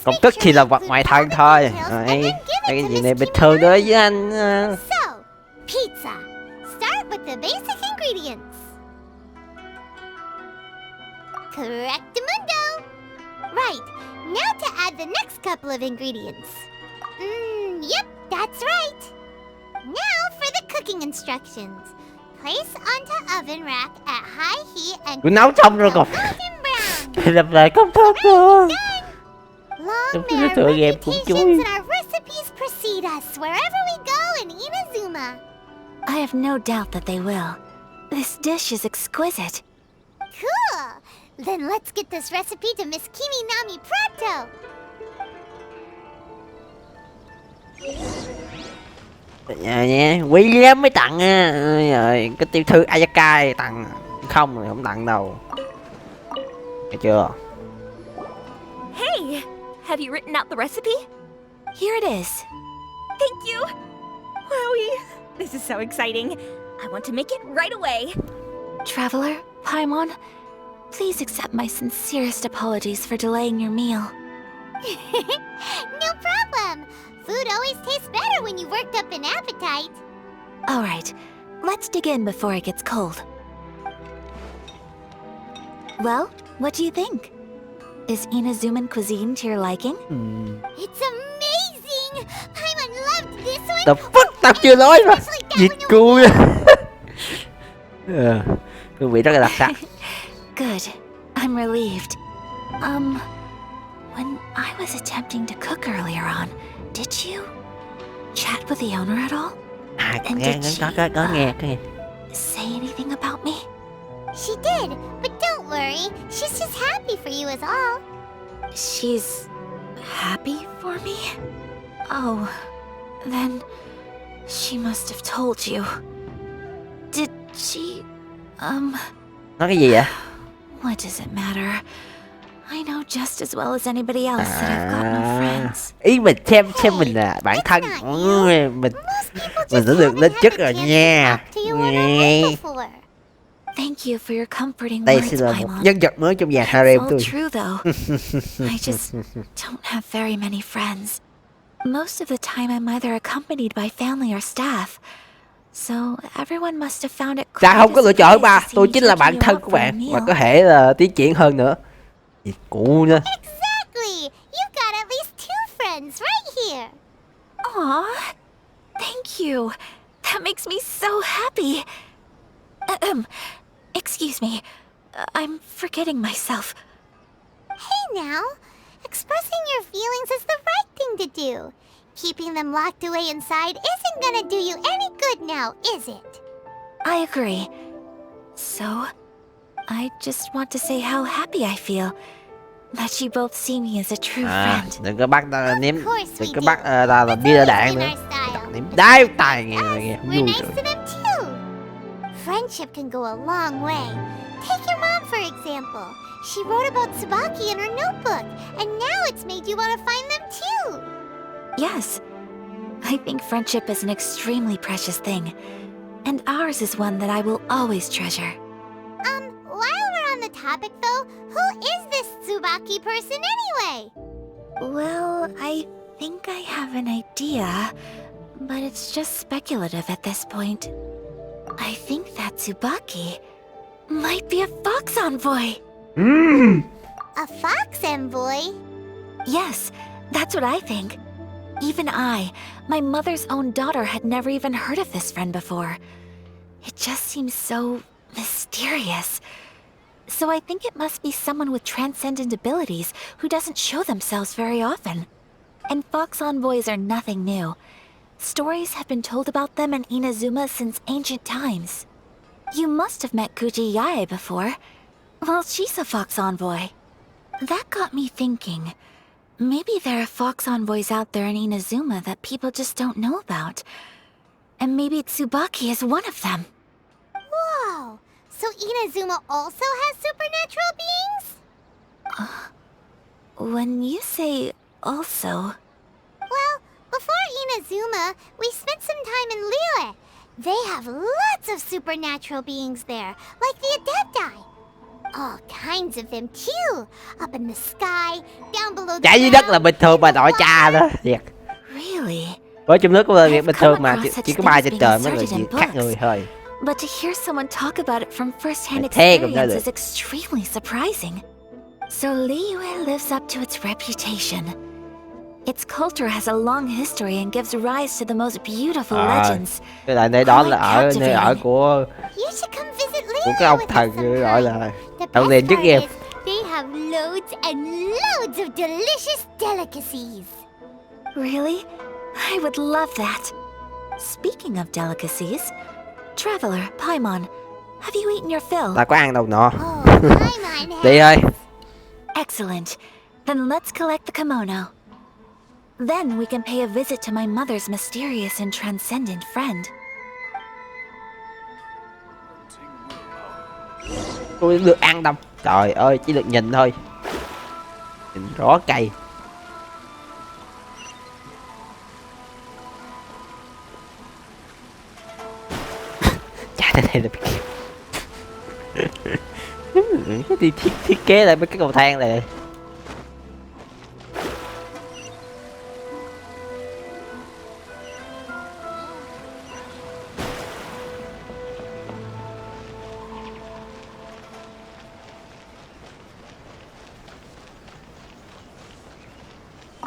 Công thức chỉ là vật ngoài thân thôi. Đấy, cái gì này bình thường đối với anh. So, pizza. Start with the basic ingredients. Correctamundo. Right. Now to add the next couple of ingredients. Yep, that's right. Now for the cooking instructions. Place onto oven rack at high heat and Tôi nấu xong rồi còn golden brown. phải làm lại công thức nữa. Long Cái may our tựa game cũng reputations chui. and our recipes precede us wherever we go in Inazuma. I have no doubt that they will. This dish is exquisite. Cool. Then let's get this recipe to Miss Kiminami pronto. Nha, quý lắm mới tặng á. Rồi cái tiểu thư Ayaka này tặng, không thì không tặng đâu. Nghe chưa? Hey, have you written out the recipe? Here it is. Thank you. Wowie, this is so exciting. I want to make it right away. Traveler, Paimon, please accept my sincerest apologies for delaying your meal. No problem. Food always tastes better when you worked up an appetite. All right, let's dig in before it gets cold. Well, what do you think? Is Inazuman cuisine to your liking? It's amazing. Paimon loved this one. The fuck, tao chưa nói mà. Dịch cui. Hương vị rất là đặc sắc. Good. I'm relieved. When I was attempting to cook earlier on, did you chat with the owner at all? Nghe, có nghe. Say anything about me? She did, but don't worry. She's just happy for you is all. She's happy for me? Oh, then She must have told you. Did she... Nói cái gì vậy? What does it matter? I know just as well as anybody else that I've got no friends. Ý mình xem mình là bản thân. Mình đã được lên chức rồi nha. Thank you for your comforting Đây words, sẽ là một Paimon. nhân vật mới trong dàn harem It's tôi. all true though. I just don't have very many friends. Most of the time I'm either accompanied by family or staff. So everyone must have found it Ta không có lựa chọn surprising bà, to see tôi me chính là bạn taking thân you của out for a bạn và meal. có thể là tiến triển hơn nữa. Gì cụ nữa. Exactly! You've got at least 2 friends right here. Aw, thank you. That makes me so happy. Excuse me. I'm forgetting myself. Hey now, expressing your feelings is the right thing to do. Keeping them locked away inside isn't gonna do you any good now, is it? I agree. So, I just want to say how happy I feel that you both see me as a true friend. Đừng có bắt ta ném, course đừng we có do. bắt ta làm It's bia always đạn been nữa. our style. Ném đá tài nghe We're vui nice rồi. to them too. Friendship can go a long way. Take your mom for example. She wrote about Tsubaki in her notebook, and now it's made you want to find them too. Yes, I think friendship is an extremely precious thing, and ours is one that I will always treasure. While we're on the topic though, who is this Tsubaki person anyway? Well, I think I have an idea, but it's just speculative at this point. I think that Tsubaki might be a fox envoy. A fox envoy? Yes, that's what I think. Even I, my mother's own daughter, had never even heard of this friend before. It just seems so mysterious. So I think it must be someone with transcendent abilities who doesn't show themselves very often. And fox envoys are nothing new. Stories have been told about them in Inazuma since ancient times. You must have met Kuji Yae before. Well, she's a fox envoy. That got me thinking. Maybe there are fox envoys out there in Inazuma that people just don't know about. And maybe Tsubaki is one of them. Whoa! So Inazuma also has supernatural beings? When you say also... Well, before Inazuma, we spent some time in Liyue. They have lots of supernatural beings there, like the Adepti. All kinds of them too. Up in the sky, down below the Chạy dưới đất là bình thường mà nội cha đó. Thiệt. Really? Ở trong nước cũng là việc bình thường mà, I've come chỉ có across bay such trên trời mới things là inserted việc in khác người books. thôi. But to hear someone talk about it from first-hand Thế cũng ra experience được. is extremely surprising. So Liyue lives up to its reputation. Its culture has a long history and gives rise to the most beautiful legends. Cái là nơi đó là ở nơi ở của You should come visit cái ông Liyue with thần us sometime. gọi là The ông best liền trước part game. is they have loads and loads of delicious delicacies. Really? I would love that. Speaking of delicacies, Traveler, Paimon, have you eaten your fill? Ta có ăn đâu nọ. Oh, Paimon Đi ơi. Excellent. Then let's collect the kimono. Then we can pay a visit to my mother's mysterious and transcendent friend. Tôi được ăn đâu. Trời ơi, chỉ được nhìn thôi. Nhìn rõ cây. Chả thế này là cái thiết kế lại mấy cái cầu thang này.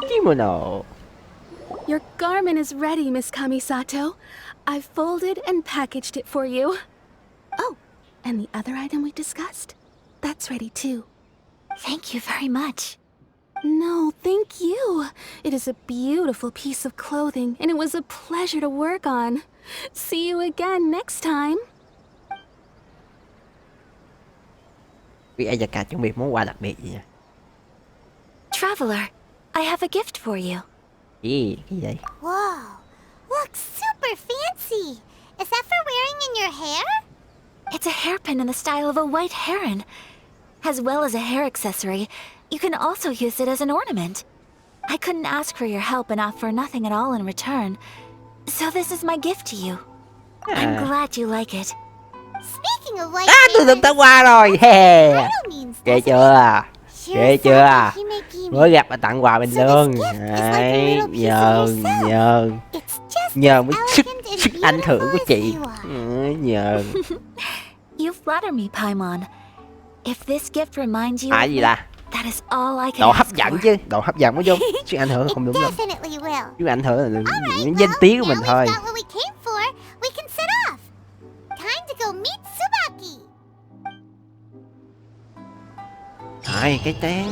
Kimono. Your garment is ready, Miss Kamisato. I've folded and packaged it for you. Oh, and the other item we discussed? That's ready too. Thank you very much. No, thank you. It is a beautiful piece of clothing, and it was a pleasure to work on. See you again next time. Vì ayaka chuẩn bị món quà đặc biệt gì nha. Traveler, I have a gift for you. Cái gì vậy? Whoa, looks super super fancy. Is that for wearing in your hair? It's a hairpin in the style of a white heron. As well as a hair accessory, you can also use it as an ornament. I couldn't ask for your help and offer nothing at all in return. So this is my gift to you. I'm glad you like it. Speaking of white Tôi herons, tới qua rồi. Yeah. title means, Ghê doesn't chưa? it? Ghê chưa? Shirasaki Mới gặp mà tặng quà bình So this thường. gift is like a Đấy, little piece nhờ of yourself. nhờ It's just nhờ as mới sức elegant sức and ảnh hưởng của beautiful chị. as you are. Nhờ. You flatter me, Paimon. If this gift reminds you À of gì me, ta? that is all I can Độ hấp ask dẫn for. chứ, độ hấp dẫn mới đúng. Sức ảnh hưởng It không đúng lắm. definitely will. Sức ảnh hưởng là Alright, những danh tiếng của well, mình now thôi. we've got what we came for. We can set off. Time to go meet Tsubaki. Rồi, cái tán.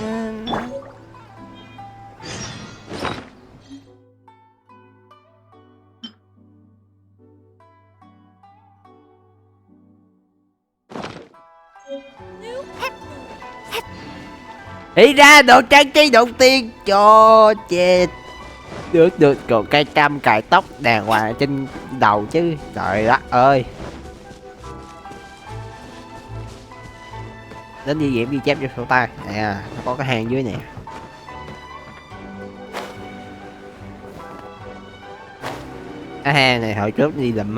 Đi ra đồ trang trí đầu tiên cho chết. Được còn cây cam cài tóc đàng hoàng trên đầu chứ. Trời đất ơi. Đến đi nghiệm ghi chép cho sổ tay nè, nó có cái hang dưới nè. Cái hang này hồi trước đi lụm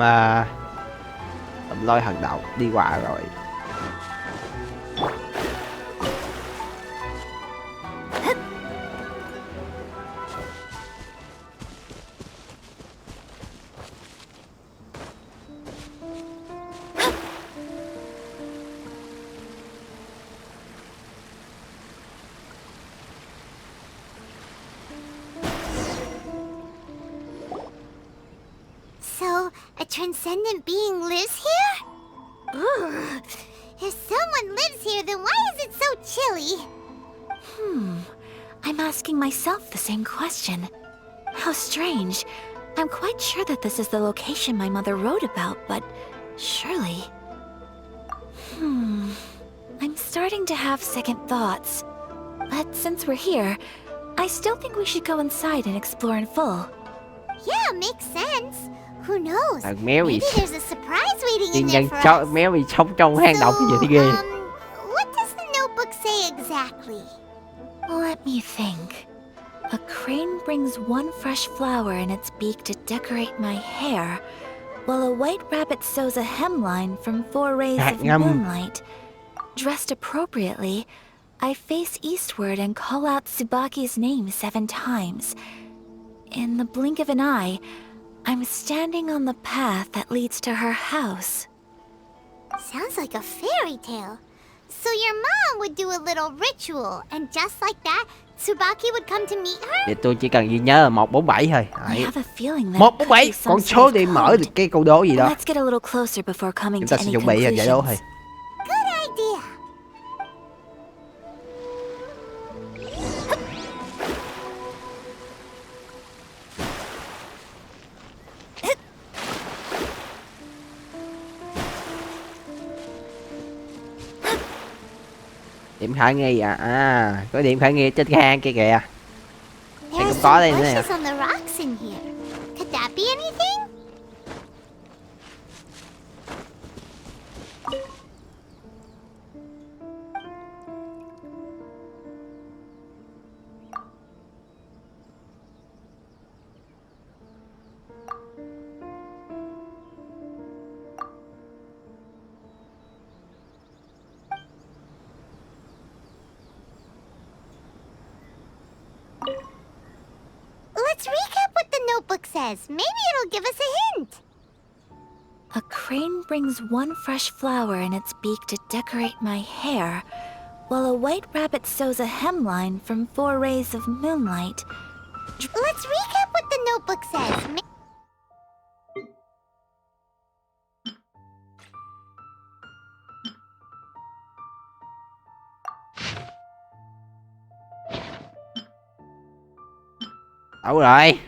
lôi thần độc đi qua rồi. So, a transcendent being lives here? Ugh. If someone lives here, then why is it so chilly? I'm asking myself the same question. How strange. I'm quite sure that this is the location my mother wrote about, but surely... I'm starting to have second thoughts. But since we're here, I still think we should go inside and explore in full. Yeah, makes sense. Who knows? Thằng méo Maybe bị there's a surprise waiting tiên in there nhân for chó us. méo bị sống trong hang động như vậy thì ghê. What does the notebook say exactly? Let me think. A crane brings one fresh flower in its beak to decorate my hair, while a white rabbit sews a hemline from 4 rays of ngâm. moonlight. Dressed appropriately, I face eastward and call out Tsubaki's name 7 times. In the blink of an eye, I'm standing on the path that leads to her house. Sounds like a fairy tale. So your mom would do a little ritual, and just like that, Tsubaki would come to meet her? Thì tôi chỉ cần ghi nhớ là 147 thôi. I Đấy. have a feeling that 147 could be some con sort số of để mở code. được cái câu đố gì đó. Let's get a little closer before coming Chúng to ta sẽ any chuẩn bị giải đố thôi. conclusions. Good idea. Điểm khả nghi có điểm khả nghi trên cái hang kia kìa. There are cũng có đây some nữa nè. bushes on the rocks in here. Could that be anything? Let's recap what the notebook says. Maybe it'll give us a hint. A crane brings one fresh flower in its beak to decorate my hair, while a white rabbit sews a hemline from 4 rays of moonlight. Let's recap what the notebook says. Đâu rồi?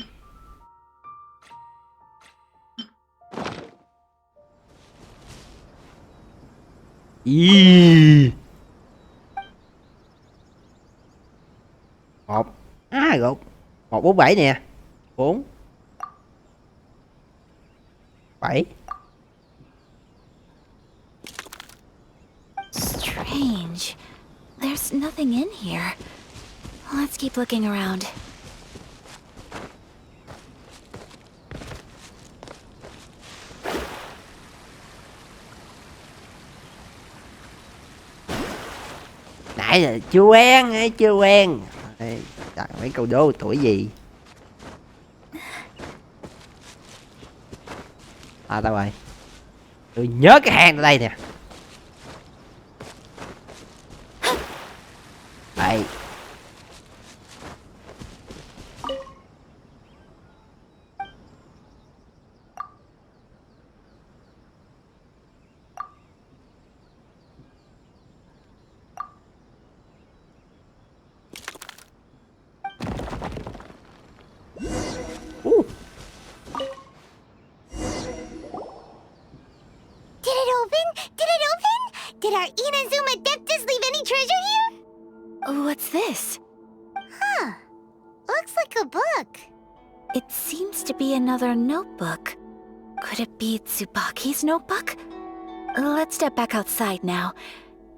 Ý. Một gục 147 nè. 4 7. Strange. There's nothing in here. Let's keep looking around. Nãy là chưa quen ấy, chưa quen. Ê, trời, mấy câu đố tuổi gì? À tao rồi. Tôi nhớ cái hang ở đây nè. Đây. Did it open? Did it open? Did our Inazuma Deptus leave any treasure here? What's this? Huh. Looks like a book. It seems to be another notebook. Could it be Tsubaki's notebook? Let's step back outside now.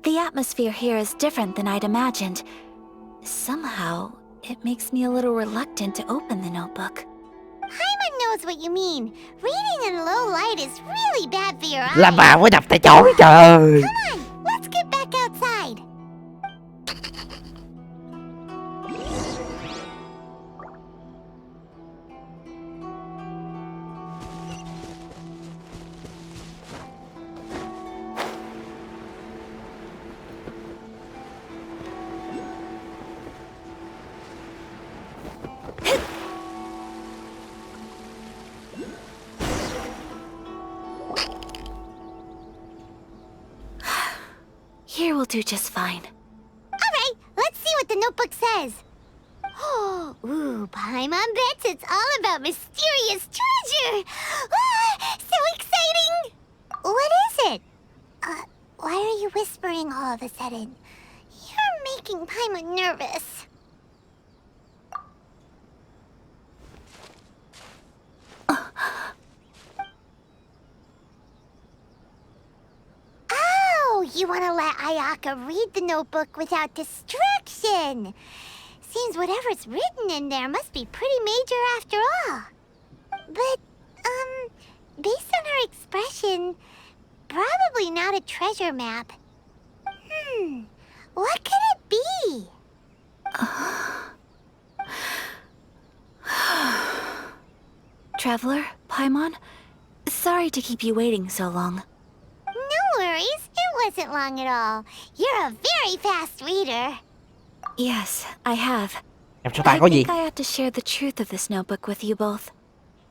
The atmosphere here is different than I'd imagined. Somehow, it makes me a little reluctant to open the notebook. Paimon knows what you mean. Reading in low light is really bad for your eyes. Là bà mới đập tại chỗ trời ơi. Come on, let's get back outside. Here will do just fine. Alright, let's see what the notebook says. Ooh, Paimon bets it's all about mysterious treasure. Ah, so exciting! What is it? Why are you whispering all of a sudden? You're making Paimon nervous. Oh, you want to let Ayaka read the notebook without distraction. Seems whatever's written in there must be pretty major after all. But, based on her expression, probably not a treasure map. What could it be? Traveler, Paimon, sorry to keep you waiting so long. No worries, it wasn't long at all. You're a very fast reader. Yes, I have. Em cho ta I có gì? think I have to share the truth of this notebook with you both.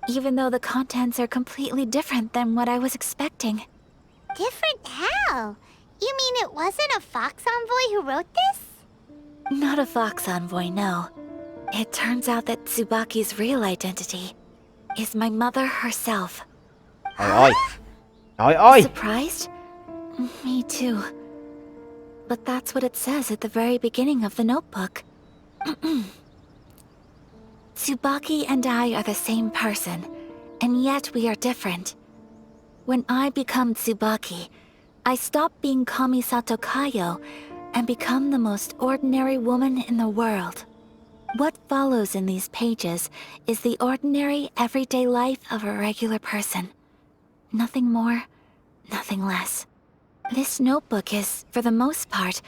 Even though the contents are completely different than what I was expecting. Different how? You mean it wasn't a fox envoy who wrote this? Not a fox envoy, no. It turns out that Tsubaki's real identity is my mother herself. Trời ơi. Trời ơi. Surprised? Me too. But that's what it says at the very beginning of the notebook. Tsubaki and I are the same person, and yet we are different. When I become Tsubaki, I stop being Kamisato Kayo and become the most ordinary woman in the world. What follows in these pages is the ordinary, everyday life of a regular person. Nothing more, nothing less. This notebook is, for the most part,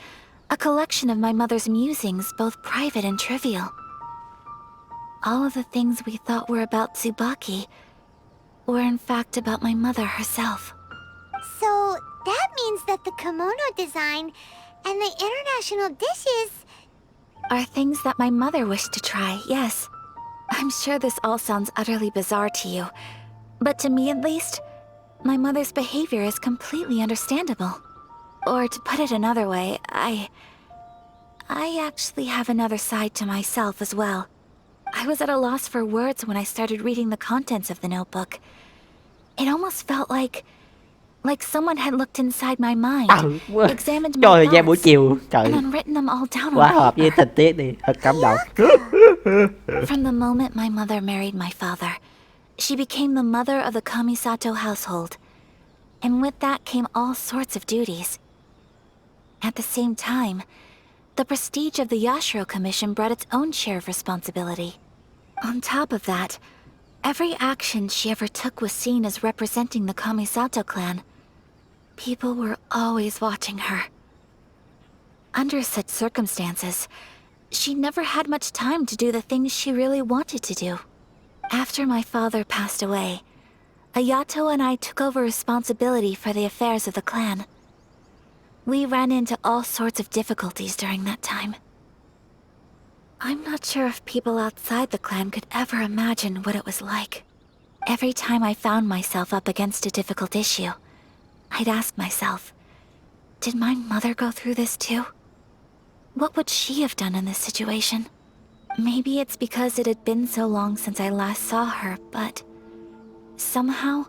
a collection of my mother's musings, both private and trivial. All of the things we thought were about Tsubaki were in fact about my mother herself. So, that means that the kimono design and the international dishes... Are things that my mother wished to try, yes. I'm sure this all sounds utterly bizarre to you, but to me at least, my mother's behavior is completely understandable. Or to put it another way, I actually have another side to myself as well. I was at a loss for words when I started reading the contents of the notebook. It almost felt like someone had looked inside my mind, examined my Trời ơi, buổi thoughts, chiều. Trời. and unwritten them all down Quá on hợp với paper. tình tiết đi. Thật cảm động. From the moment my mother married my father, She became the mother of the Kamisato household, and with that came all sorts of duties. At the same time, the prestige of the Yashiro Commission brought its own share of responsibility. On top of that, every action she ever took was seen as representing the Kamisato clan. People were always watching her. Under such circumstances, she never had much time to do the things she really wanted to do. After my father passed away, Ayato and I took over responsibility for the affairs of the clan. We ran into all sorts of difficulties during that time. I'm not sure if people outside the clan could ever imagine what it was like. Every time I found myself up against a difficult issue, I'd ask myself, did my mother go through this too? What would she have done in this situation? Maybe it's because it had been so long since I last saw her, but somehow,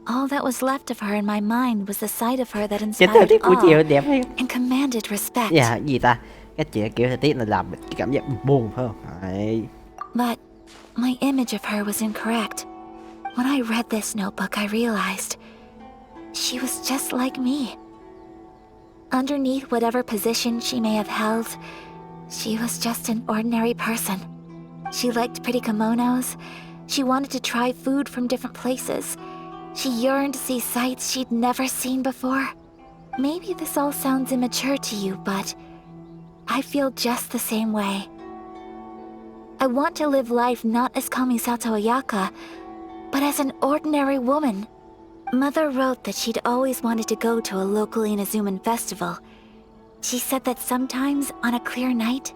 all that was left of her in my mind was the side of her that Cái thời inspired tiết của chị awe đẹp hay and commanded respect. dạ gì ta, cái chị kiểu thời tiết này làm cái cảm giác buồn phải không? Đấy. But my image of her was incorrect. When I read this notebook, I realized she was just like me. Underneath whatever position she may have held, she was just an ordinary person. She liked pretty kimonos. She wanted to try food from different places. She yearned to see sights she'd never seen before. Maybe this all sounds immature to you, but I feel just the same way. I want to live life not as Kamisato Ayaka, but as an ordinary woman. Mother wrote that she'd always wanted to go to a local Inazuman festival. She said that sometimes, on a clear night,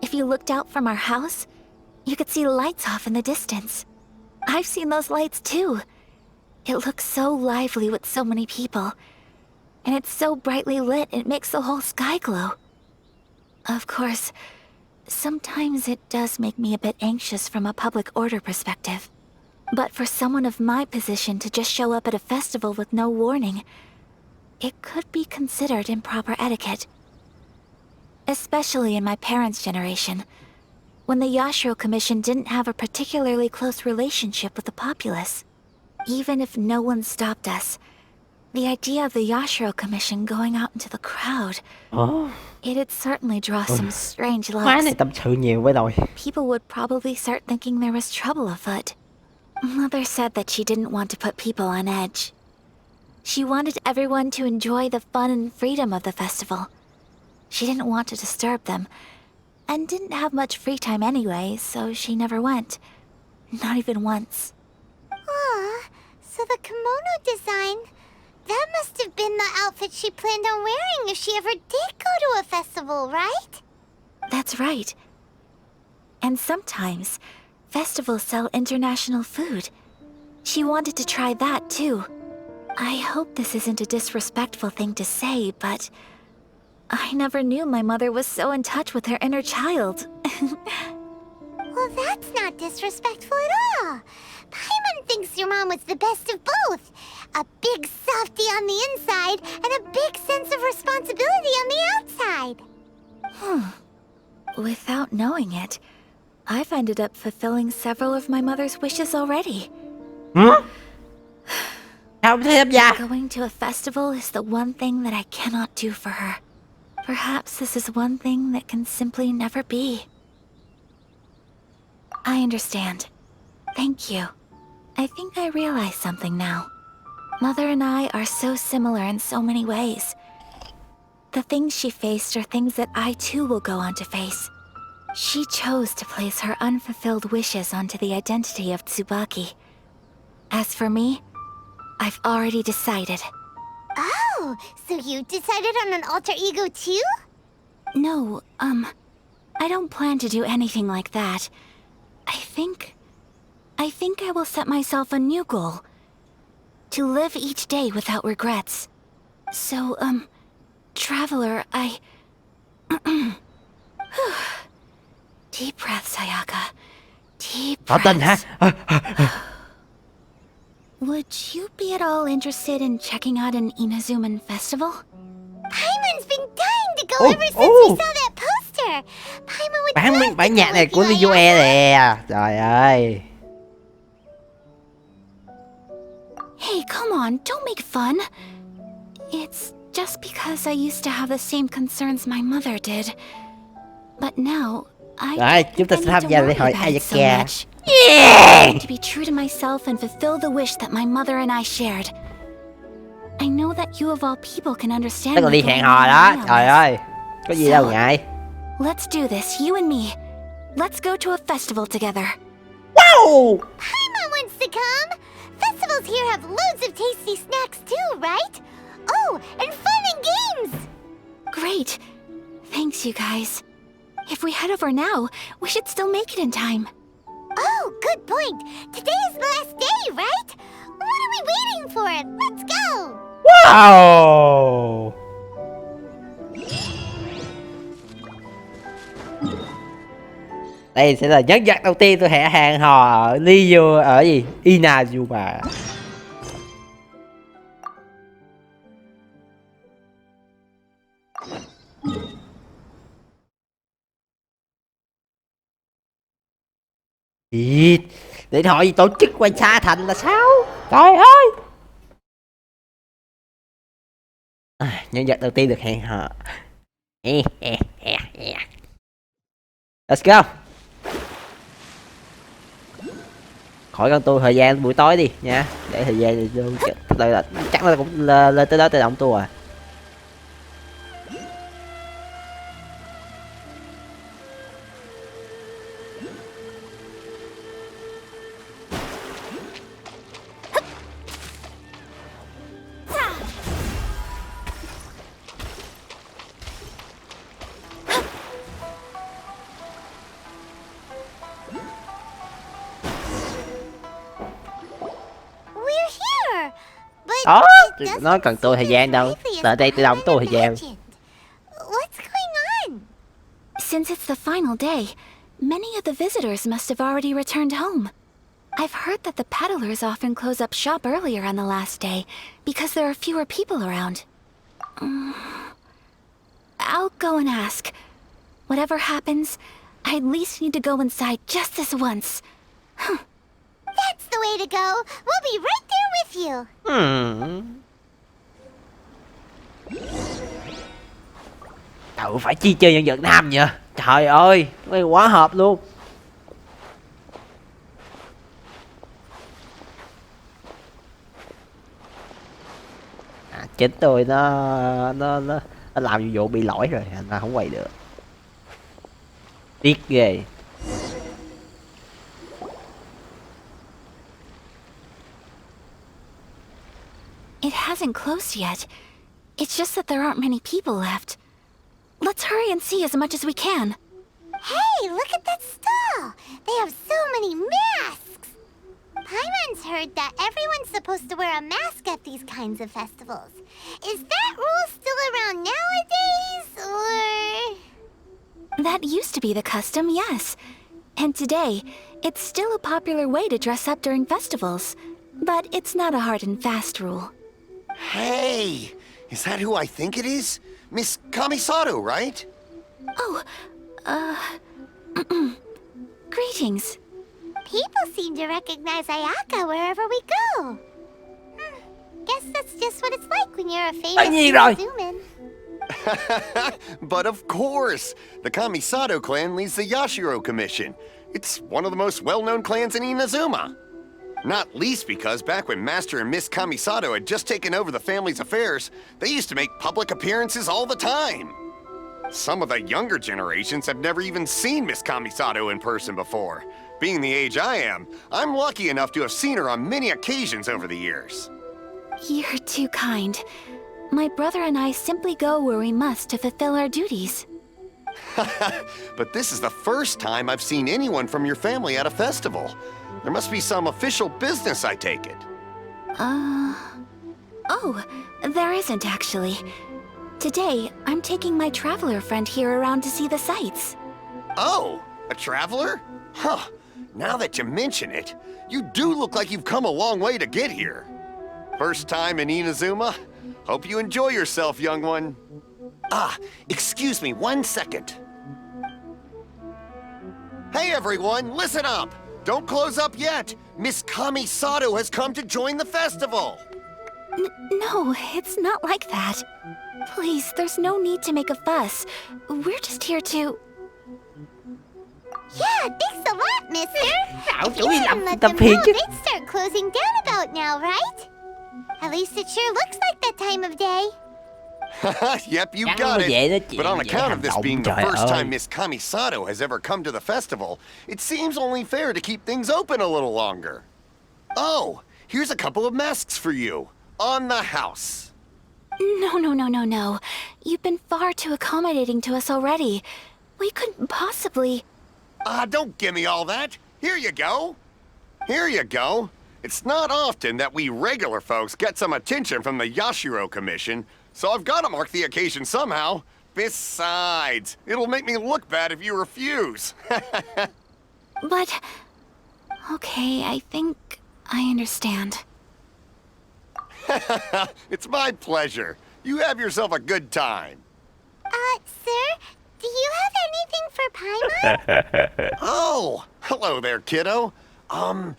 if you looked out from our house, you could see lights off in the distance. I've seen those lights too. It looks so lively with so many people, and it's so brightly lit it makes the whole sky glow. Of course, sometimes it does make me a bit anxious from a public order perspective. But for someone of my position to just show up at a festival with no warning, it could be considered improper etiquette. Especially in my parents' generation, when the Yashiro Commission didn't have a particularly close relationship with the populace. Even if no one stopped us, the idea of the Yashiro Commission going out into the crowd, it'd certainly draw some strange Má này looks. tâm sự nhiều với rồi. People would probably start thinking there was trouble afoot. Mother said that she didn't want to put people on edge. She wanted everyone to enjoy the fun and freedom of the festival. She didn't want to disturb them, and didn't have much free time anyway, so she never went. Not even once. Aw, so the kimono design, that must have been the outfit she planned on wearing if she ever did go to a festival, right? That's right. And sometimes, festivals sell international food. She wanted to try that too. I hope this isn't a disrespectful thing to say, but I never knew my mother was so in touch with her inner child. Well, that's not disrespectful at all. Paimon thinks your mom was the best of both. A big softie on the inside and a big sense of responsibility on the outside. Without knowing it, I've ended up fulfilling several of my mother's wishes already. Không thêm nha. Going to a festival is the one thing that I cannot do for her. Perhaps this is one thing that can simply never be. I understand. Thank you. I think I realize something now. Mother and I are so similar in so many ways. The things she faced are things that I too will go on to face. She chose to place her unfulfilled wishes onto the identity of Tsubaki. As for me, I've already decided. Oh, so you decided on an alter ego too? No, I don't plan to do anything like that. I think I will set myself a new goal. To live each day without regrets. So, Traveler, Deep breaths, Ayaka. Deep Tỏ tình hả? breaths. Would you be at all interested in checking out an Inazuman festival? Paimon's been dying to go Oh, ever since oh. we saw that poster. Paimon would Bản love bản to nhạc go này with của you, Lizue Ayaka. nè. Trời ơi. Hey, come on, don't make fun. It's just because I used to have the same concerns my mother did. But now, I Rồi, don't chúng ta think sẽ I need tham to gia worry lễ hội about it so ayaka. much. Yeah! To be true to myself and fulfill the wish that my mother and I shared. I know that you of all people can understand Tức là me đi going hẹn hò all đó, in on trời this. ơi. Có gì đâu ngại. Let's do this, you and me. Let's go to a festival together. Wow! Paimon wants to come! Festivals here have loads of tasty snacks too, right? Oh, and fun and games! Great. Thanks, you guys. If we head over now, we should still make it in time. Oh, good point. Today is the last day, right? What are we waiting for? Let's go! Wow! Đây sẽ là nhân vật đầu tiên tôi hẹn hò ở Liu ở gì? Inazuma. Địt, điện thoại gì tổ chức quay xa thành là sao? Trời ơi! Nhân vật đầu tiên được hẹn hò. Let's go. Khỏi con tu thời gian buổi tối đi nha, để thời gian thì chắc là cũng lên tới đó tự động tu à. We're here! But Đó, it doesn't nó cần tu thời gian đâu, seem as tại đây tự động lively tu as thời gian. imagined. What's going on? Since it's the final day, many of the visitors must have already returned home. I've heard that the peddlers often close up shop earlier on the last day because there are fewer people around. I'll go and ask. Whatever happens, I at least need to go inside just this once. That's the way to go. We'll be right there with you. Cậu phải chi chơi nhân vật nam nhỉ? Trời ơi, cái quá hợp luôn. Chính tôi nó làm nhiệm vụ bị lỗi rồi, thành ra không quay được. Tiếc ghê. It hasn't closed yet. It's just that there aren't many people left. Let's hurry and see as much as we can. Hey, look at that stall. They have so many masks. Paimon's heard that everyone's supposed to wear a mask at these kinds of festivals. Is that rule still around nowadays, or...? That used to be the custom, yes. And today, it's still a popular way to dress up during festivals. But it's not a hard and fast rule. Hey! Is that who I think it is? Miss Kamisato, right? Oh, greetings. People seem to recognize Ayaka wherever we go. Guess that's just what it's like when you're a Tất nhiên rồi. famous Zuman. But of course! The Kamisato clan leads the Yashiro Commission. It's one of the most well-known clans in Inazuma. Not least because back when Master and Miss Kamisato had just taken over the family's affairs, they used to make public appearances all the time. Some of the younger generations have never even seen Miss Kamisato in person before. Being the age I am, I'm lucky enough to have seen her on many occasions over the years. You're too kind. My brother and I simply go where we must to fulfill our duties. But this is the first time I've seen anyone from your family at a festival. There must be some official business, I take it. Oh, there isn't actually. Today, I'm taking my traveler friend here around to see the sights. Oh, a traveler? Huh. Now that you mention it, you do look like you've come a long way to get here. First time in Inazuma? Hope you enjoy yourself, young one. Ah, excuse me 1 second. Hey everyone, listen up! Don't close up yet! Miss Kami Sato has come to join the festival! No, it's not like that. Please, there's no need to make a fuss. We're just here to... Yeah, thanks a lot, mister. Ảo If chủ you đi hadn't làm let tập them phiền know, chứ. they'd start closing down about now, right? At least it sure looks like that time of day. Yep, you Chẳng got mà dễ nói it. chuyện, But on dễ account hành of this động, being the trời first ơi. time Miss Kami Sato has ever come to the festival, it seems only fair to keep things open a little longer. Oh, here's a couple of masks for you. On the house. No. You've been far too accommodating to us already. We couldn't possibly... Don't give me all that. Here you go. Here you go. It's not often that we regular folks get some attention from the Yashiro Commission, so I've got to mark the occasion somehow. Besides, it'll make me look bad if you refuse. But... Okay, I think I understand. It's my pleasure. You have yourself a good time. Sir, do you have anything for Paimon? Oh, hello there, kiddo. I'm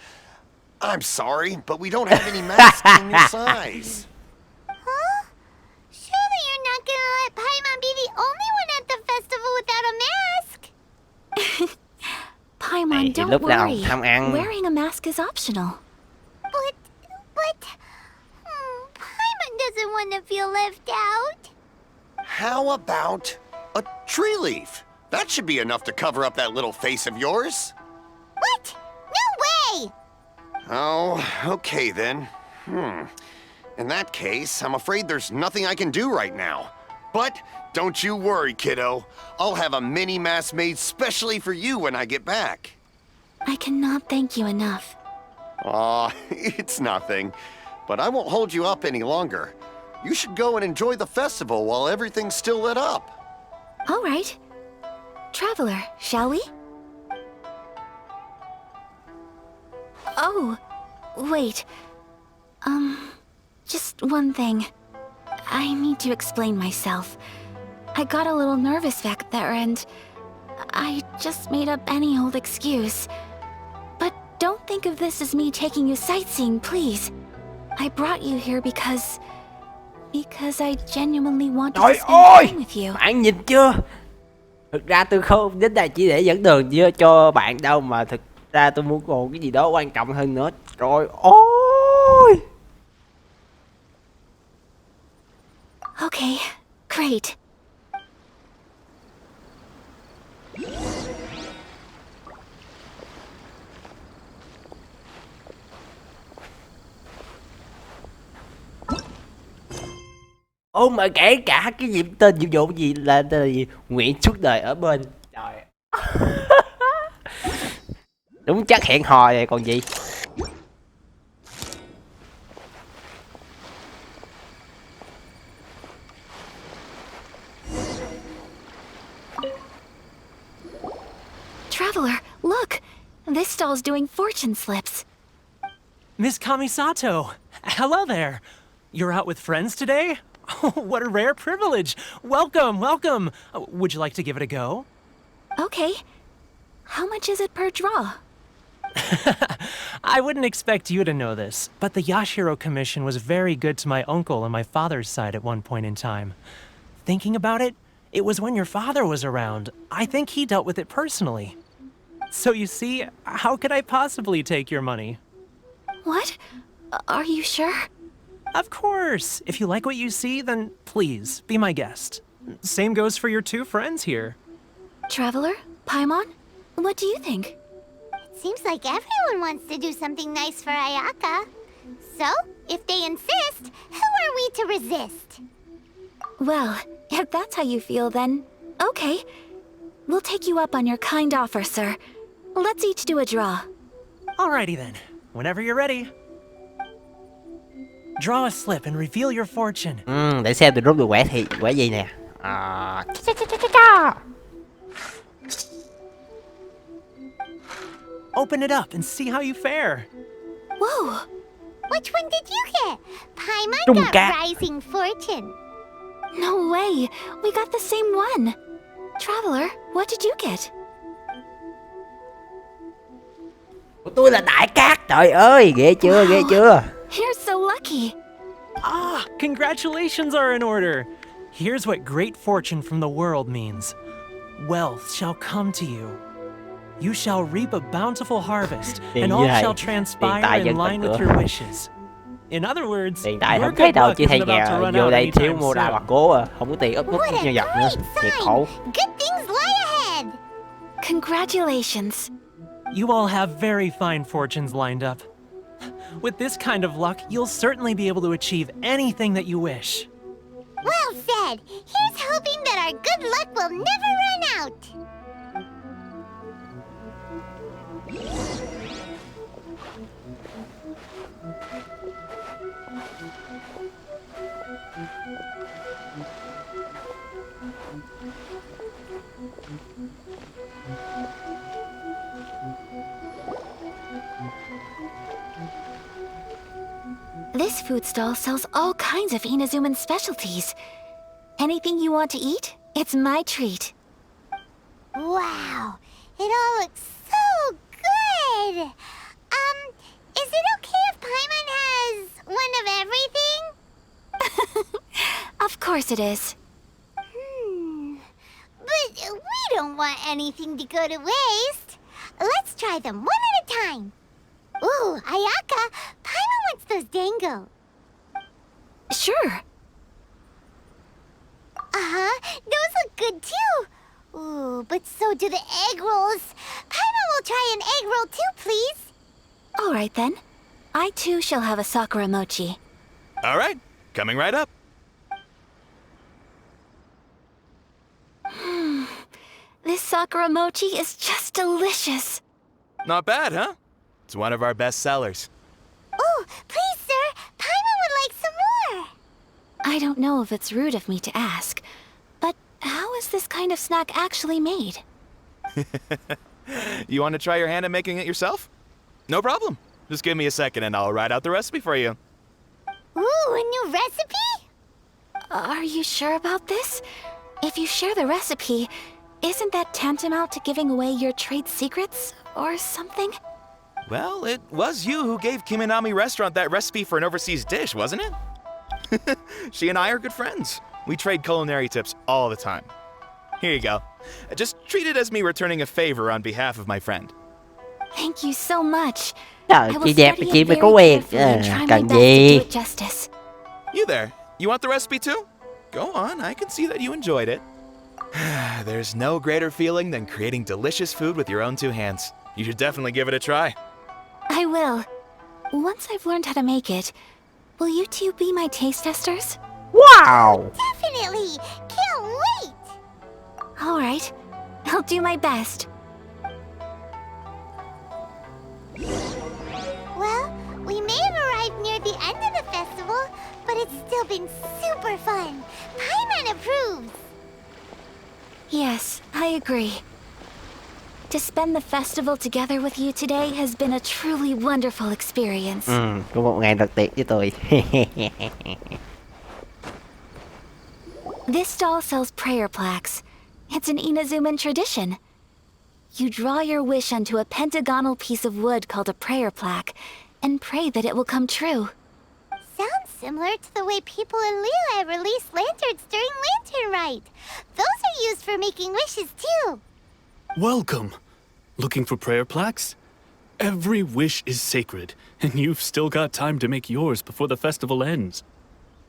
sorry, but we don't have any masks in your size. Huh? Surely you're not gonna let Paimon be the only one at the festival without a mask? Paimon, Này thì don't lúc nào worry. tham ăn. Wearing a mask is optional. But... Paimon doesn't want to feel left out. How about a tree leaf? That should be enough to cover up that little face of yours. What? No way! Oh, okay then. In that case, I'm afraid there's nothing I can do right now. But don't you worry, kiddo. I'll have a mini mask made specially for you when I get back. I cannot thank you enough. Aw, it's nothing. But I won't hold you up any longer. You should go and enjoy the festival while everything's still lit up. All right. Traveler, shall we? Oh, wait. Just one thing. I need to explain myself. I got a little nervous back there and I just made up any old excuse. But don't think of this as me taking you sightseeing, please. I brought you here because I genuinely wanted to Trời spend ơi! time with you. Bạn nhìn chưa? Thực ra tôi không đến đây chỉ để dẫn đường cho bạn đâu, mà thực ra tôi muốn còn cái gì đó quan trọng hơn nữa. Trời ơi! Okay, great. Ô mà kể cả cái tên nhiệm vụ gì là tên là gì? Nguyện suốt đời ở bên. Trời. Đúng chắc hẹn hò rồi còn gì. Traveler, look! This stall's doing fortune slips. Miss Kamisato, hello there. You're out with friends today? Oh, what a rare privilege. Welcome, welcome. Would you like to give it a go? Okay. How much is it per draw? I wouldn't expect you to know this, but the Yashiro Commission was very good to my uncle on my father's side at one point in time. Thinking about it, it was when your father was around. I think he dealt with it personally. So you see, how could I possibly take your money? What? Are you sure? Of course! If you like what you see, then please, be my guest. Same goes for your two friends here. Traveler? Paimon? What do you think? It seems like everyone wants to do something nice for Ayaka. So, if they insist, who are we to resist? Well, if that's how you feel, then okay. We'll take you up on your kind offer, sir. Let's each do a draw. Alrighty then, whenever you're ready. Draw a slip and reveal your fortune. Để xem tôi rút được quẻ gì nè. Open it up and see how you fare. Whoa! Which one did you get? Paimon Trung got cát. Rising Fortune. No way! We got the same one! Traveler, what did you get? Của tôi là đại cát, trời ơi, ghê chưa, ghê chưa. You're so lucky. Ah, congratulations are in order. Here's what great fortune from the world means. Wealth shall come to you. You shall reap a bountiful harvest, and all shall transpire in line with your wishes. In other words, Hiện tại your không thấy good đâu, luck chỉ thấy isn't about to nhà run vô out đây thiếu anytime mua đá bạc soon. cố à, không có tiền úp What a nhân vật nữa, great thiệt sign! khổ. Good things lie ahead! Congratulations. You all have very fine fortunes lined up. With this kind of luck, you'll certainly be able to achieve anything that you wish. Well said! Here's hoping that our good luck will never run out! This food stall sells all kinds of Inazuman specialties. Anything you want to eat, it's my treat. Wow! It all looks so good! Is it okay if Paimon has one of everything? Of course it is. But we don't want anything to go to waste. Let's try them one at a time. Ooh, Ayaka, Paimon wants those dango. Sure. Uh-huh, those look good too. Ooh, but so do the egg rolls. Paimon will try an egg roll too, please. All right then. I too shall have a Sakura mochi. All right, coming right up. This Sakura mochi is just delicious. Not bad, huh? It's one of our best sellers. Oh, please, sir. Paimon would like some more. I don't know if it's rude of me to ask, but how is this kind of snack actually made? You want to try your hand at making it yourself? No problem. Just give me a second and I'll write out the recipe for you. Ooh, a new recipe? Are you sure about this? If you share the recipe, isn't that tantamount to giving away your trade secrets or something? Well, it was you who gave Kiminami Restaurant that recipe for an overseas dish, wasn't it? She and I are good friends. We trade culinary tips all the time. Here you go. Just treat it as me returning a favor on behalf of my friend. Thank you so much. Trời, I will chị đẹp study chị it mới very có quen. carefully and try my Cần best to gì? do it justice. You there. You want the recipe too? Go on, I can see that you enjoyed it. There's no greater feeling than creating delicious food with your own two hands. You should definitely give it a try. I will. Once I've learned how to make it, will you two be my taste testers? Wow. Definitely. Can't wait. All right. I'll do my best. Well, we may have arrived near the end of the festival, but it's still been super fun. Paimon approves. Yes, I agree. To spend the festival together with you today has been a truly wonderful experience. Có một ngày thật tuyệt với tôi. This stall sells prayer plaques. It's an Inazuman tradition. You draw your wish onto a pentagonal piece of wood called a prayer plaque and pray that it will come true. Sounds similar to the way people in Liyue release lanterns during Lantern Rite. Those are used for making wishes too. Welcome. Looking for prayer plaques? Every wish is sacred, and you've still got time to make yours before the festival ends.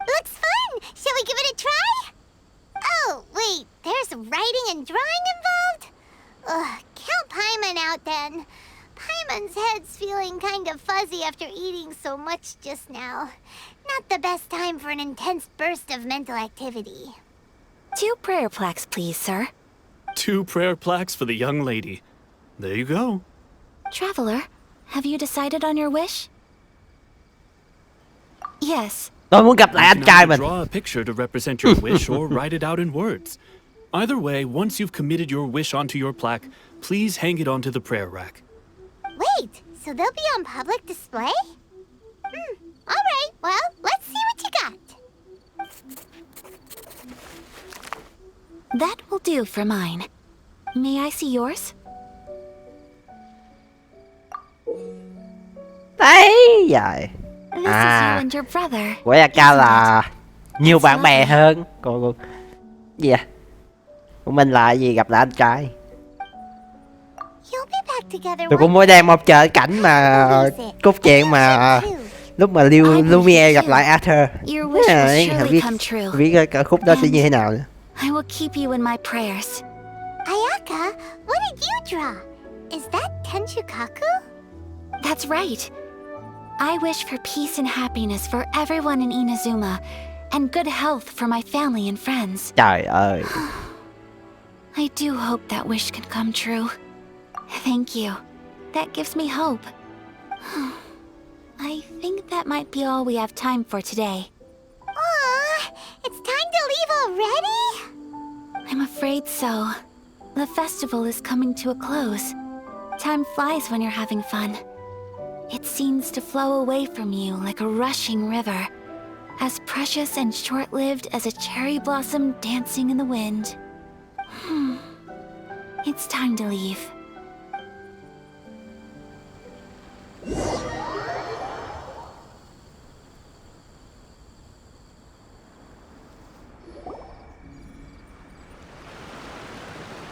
Looks fun! Shall we give it a try? Oh, wait, there's writing and drawing involved? Ugh, count Paimon out then. Paimon's head's feeling kind of fuzzy after eating so much just now. Not the best time for an intense burst of mental activity. 2 prayer plaques, please, sir. 2 prayer plaques for the young lady. There you go. Traveler, have you decided on your wish? Yes. Tôi muốn gặp lại You anh can trai either mình. draw a picture to represent your wish or write it out in words. Either way, once you've committed your wish onto your plaque, please hang it onto the prayer rack. Wait, so they'll be on public display? Alright, well, let's see what you got. That will do for mine. May I see yours? Đấy vậy. This is you À, and your brother. của ayaka isn't là nhiều It's bạn bè lovely. hơn. Còn gì à? Của mình là gì, gặp lại anh trai. You'll be back together Tôi one cũng mới đang mong chờ cảnh mà cốt truyện mà lúc mà Lumiere gặp lại Arthur. Your wish will surely come true. Biết cả khúc đó sẽ như thế nào nữa. I will keep you in my prayers. Ayaka, what did you draw? Is that Tenchukaku? That's right. I wish for peace and happiness for everyone in Inazuma, and good health for my family and friends. Trời ơi. I do hope that wish can come true. Thank you. That gives me hope. I think that might be all we have time for today. Aw, it's time to leave already? I'm afraid so. The festival is coming to a close. Time flies when you're having fun. It seems to flow away from you like a rushing river, as precious and short-lived as a cherry blossom dancing in the wind. It's time to leave.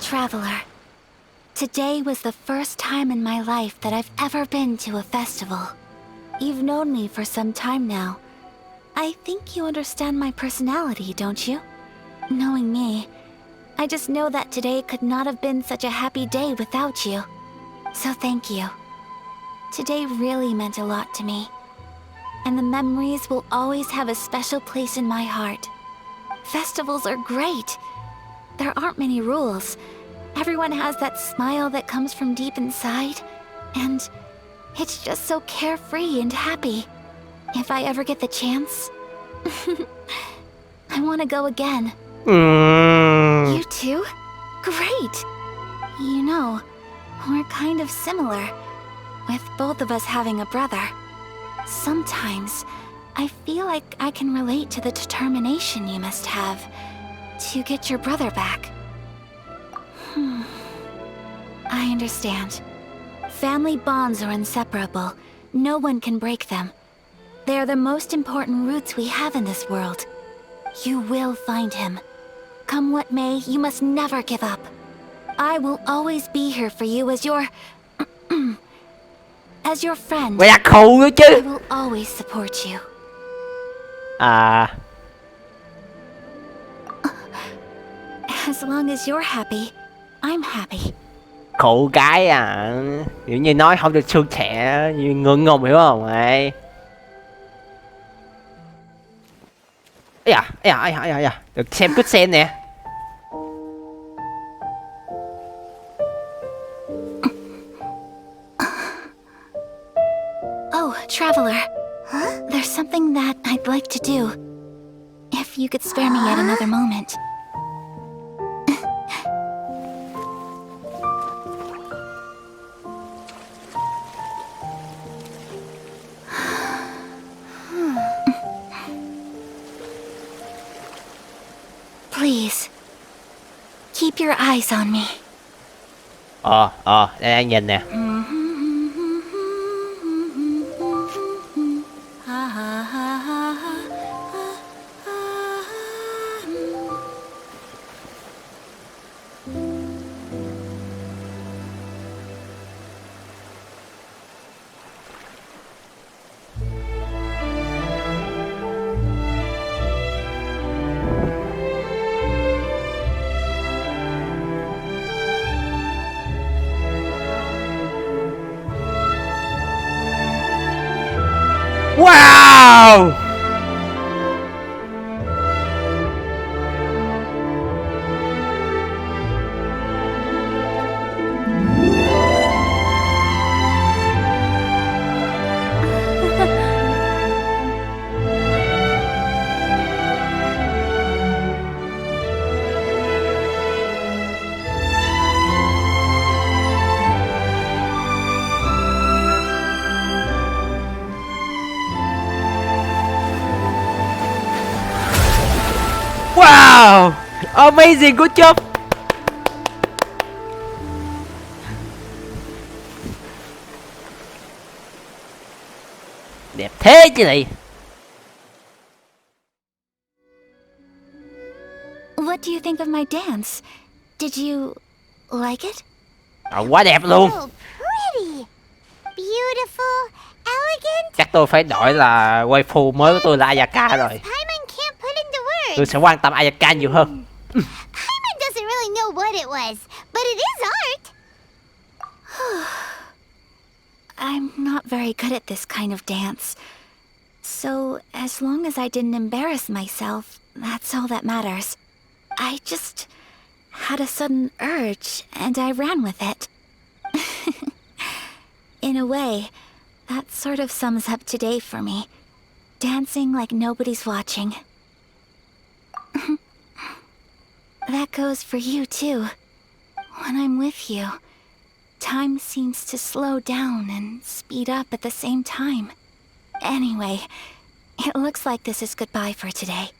Traveler, today was the first time in my life that I've ever been to a festival. You've known me for some time now. I think you understand my personality, don't you? Knowing me, I just know that today could not have been such a happy day without you. So thank you. Today really meant a lot to me. And the memories will always have a special place in my heart. Festivals are great. There aren't many rules. Everyone has that smile that comes from deep inside. And it's just so carefree and happy. If I ever get the chance, I want to go again. You too? Great! You know, we're kind of similar, with both of us having a brother. Sometimes, I feel like I can relate to the determination you must have to get your brother back. I understand. Family bonds are inseparable. No one can break them. They are the most important roots we have in this world. You will find him. Come what may, you must never give up. I will always be here for you as your... as your friend. Mày đặt khù nữa I chứ. will always support you. À, As long as you're happy, I'm happy. khụ cái à. Kiểu như nói không được suôn sẻ, như ngượng ngùng hiểu không mày? Ây da. Được xem cutscene nè. Oh, Traveler. There's something that I'd like to do. If you could spare me yet another moment. Please. Keep your eyes on me. Đây đang nhìn nè. Wow! Wow! Amazing, good job! Đẹp thế chứ lì. What do you think of my dance? Did you like it? Quá đẹp luôn. So pretty. Beautiful, elegant. Chắc tôi phải đổi là waifu mới của tôi là Ayaka rồi. Paimon can't put into words. Tôi sẽ quan tâm Ayaka nhiều hơn. Paimon doesn't really know what it was, but it is art. I'm not very good at this kind of dance. So, as long as I didn't embarrass myself, that's all that matters. I just had a sudden urge, and I ran with it. In a way, that sort of sums up today for me. Dancing like nobody's watching. That goes for you, too. When I'm with you, time seems to slow down and speed up at the same time. Anyway, it looks like this is goodbye for today.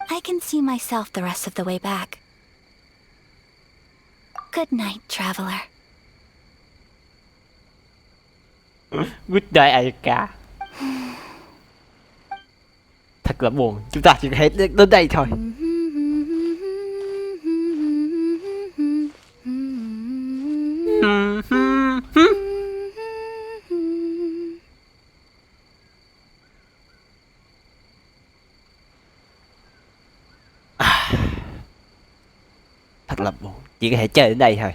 I can see myself the rest of the way back. Good night, traveler. Good day Ayaka. Thật là buồn. Chúng ta chỉ hết đến đây thôi. Thật là buồn. Chỉ có thể chơi đến đây thôi.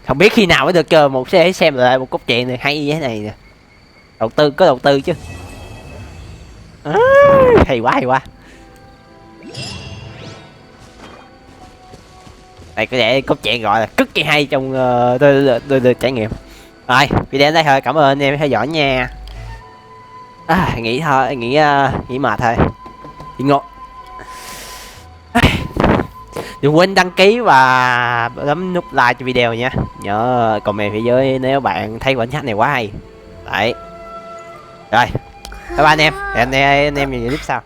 Không biết khi nào mới được chờ một sẽ xem lại một cốt truyện này hay như thế này nè. Có đầu tư chứ. Hay quá hay quá. Đây có thể cốt truyện gọi là cực kỳ hay trong tôi trải nghiệm. Rồi video đến đây thôi, cảm ơn anh em theo dõi nha. Nghỉ thôi, nghỉ mệt thôi. Đi ngủ. Đừng quên đăng ký và bấm nút like cho video nha. Nhớ comment phía dưới nếu bạn thấy khoảnh khắc này quá hay. Đấy. Rồi. Bye bye anh em. Hẹn anh em vào clip sau.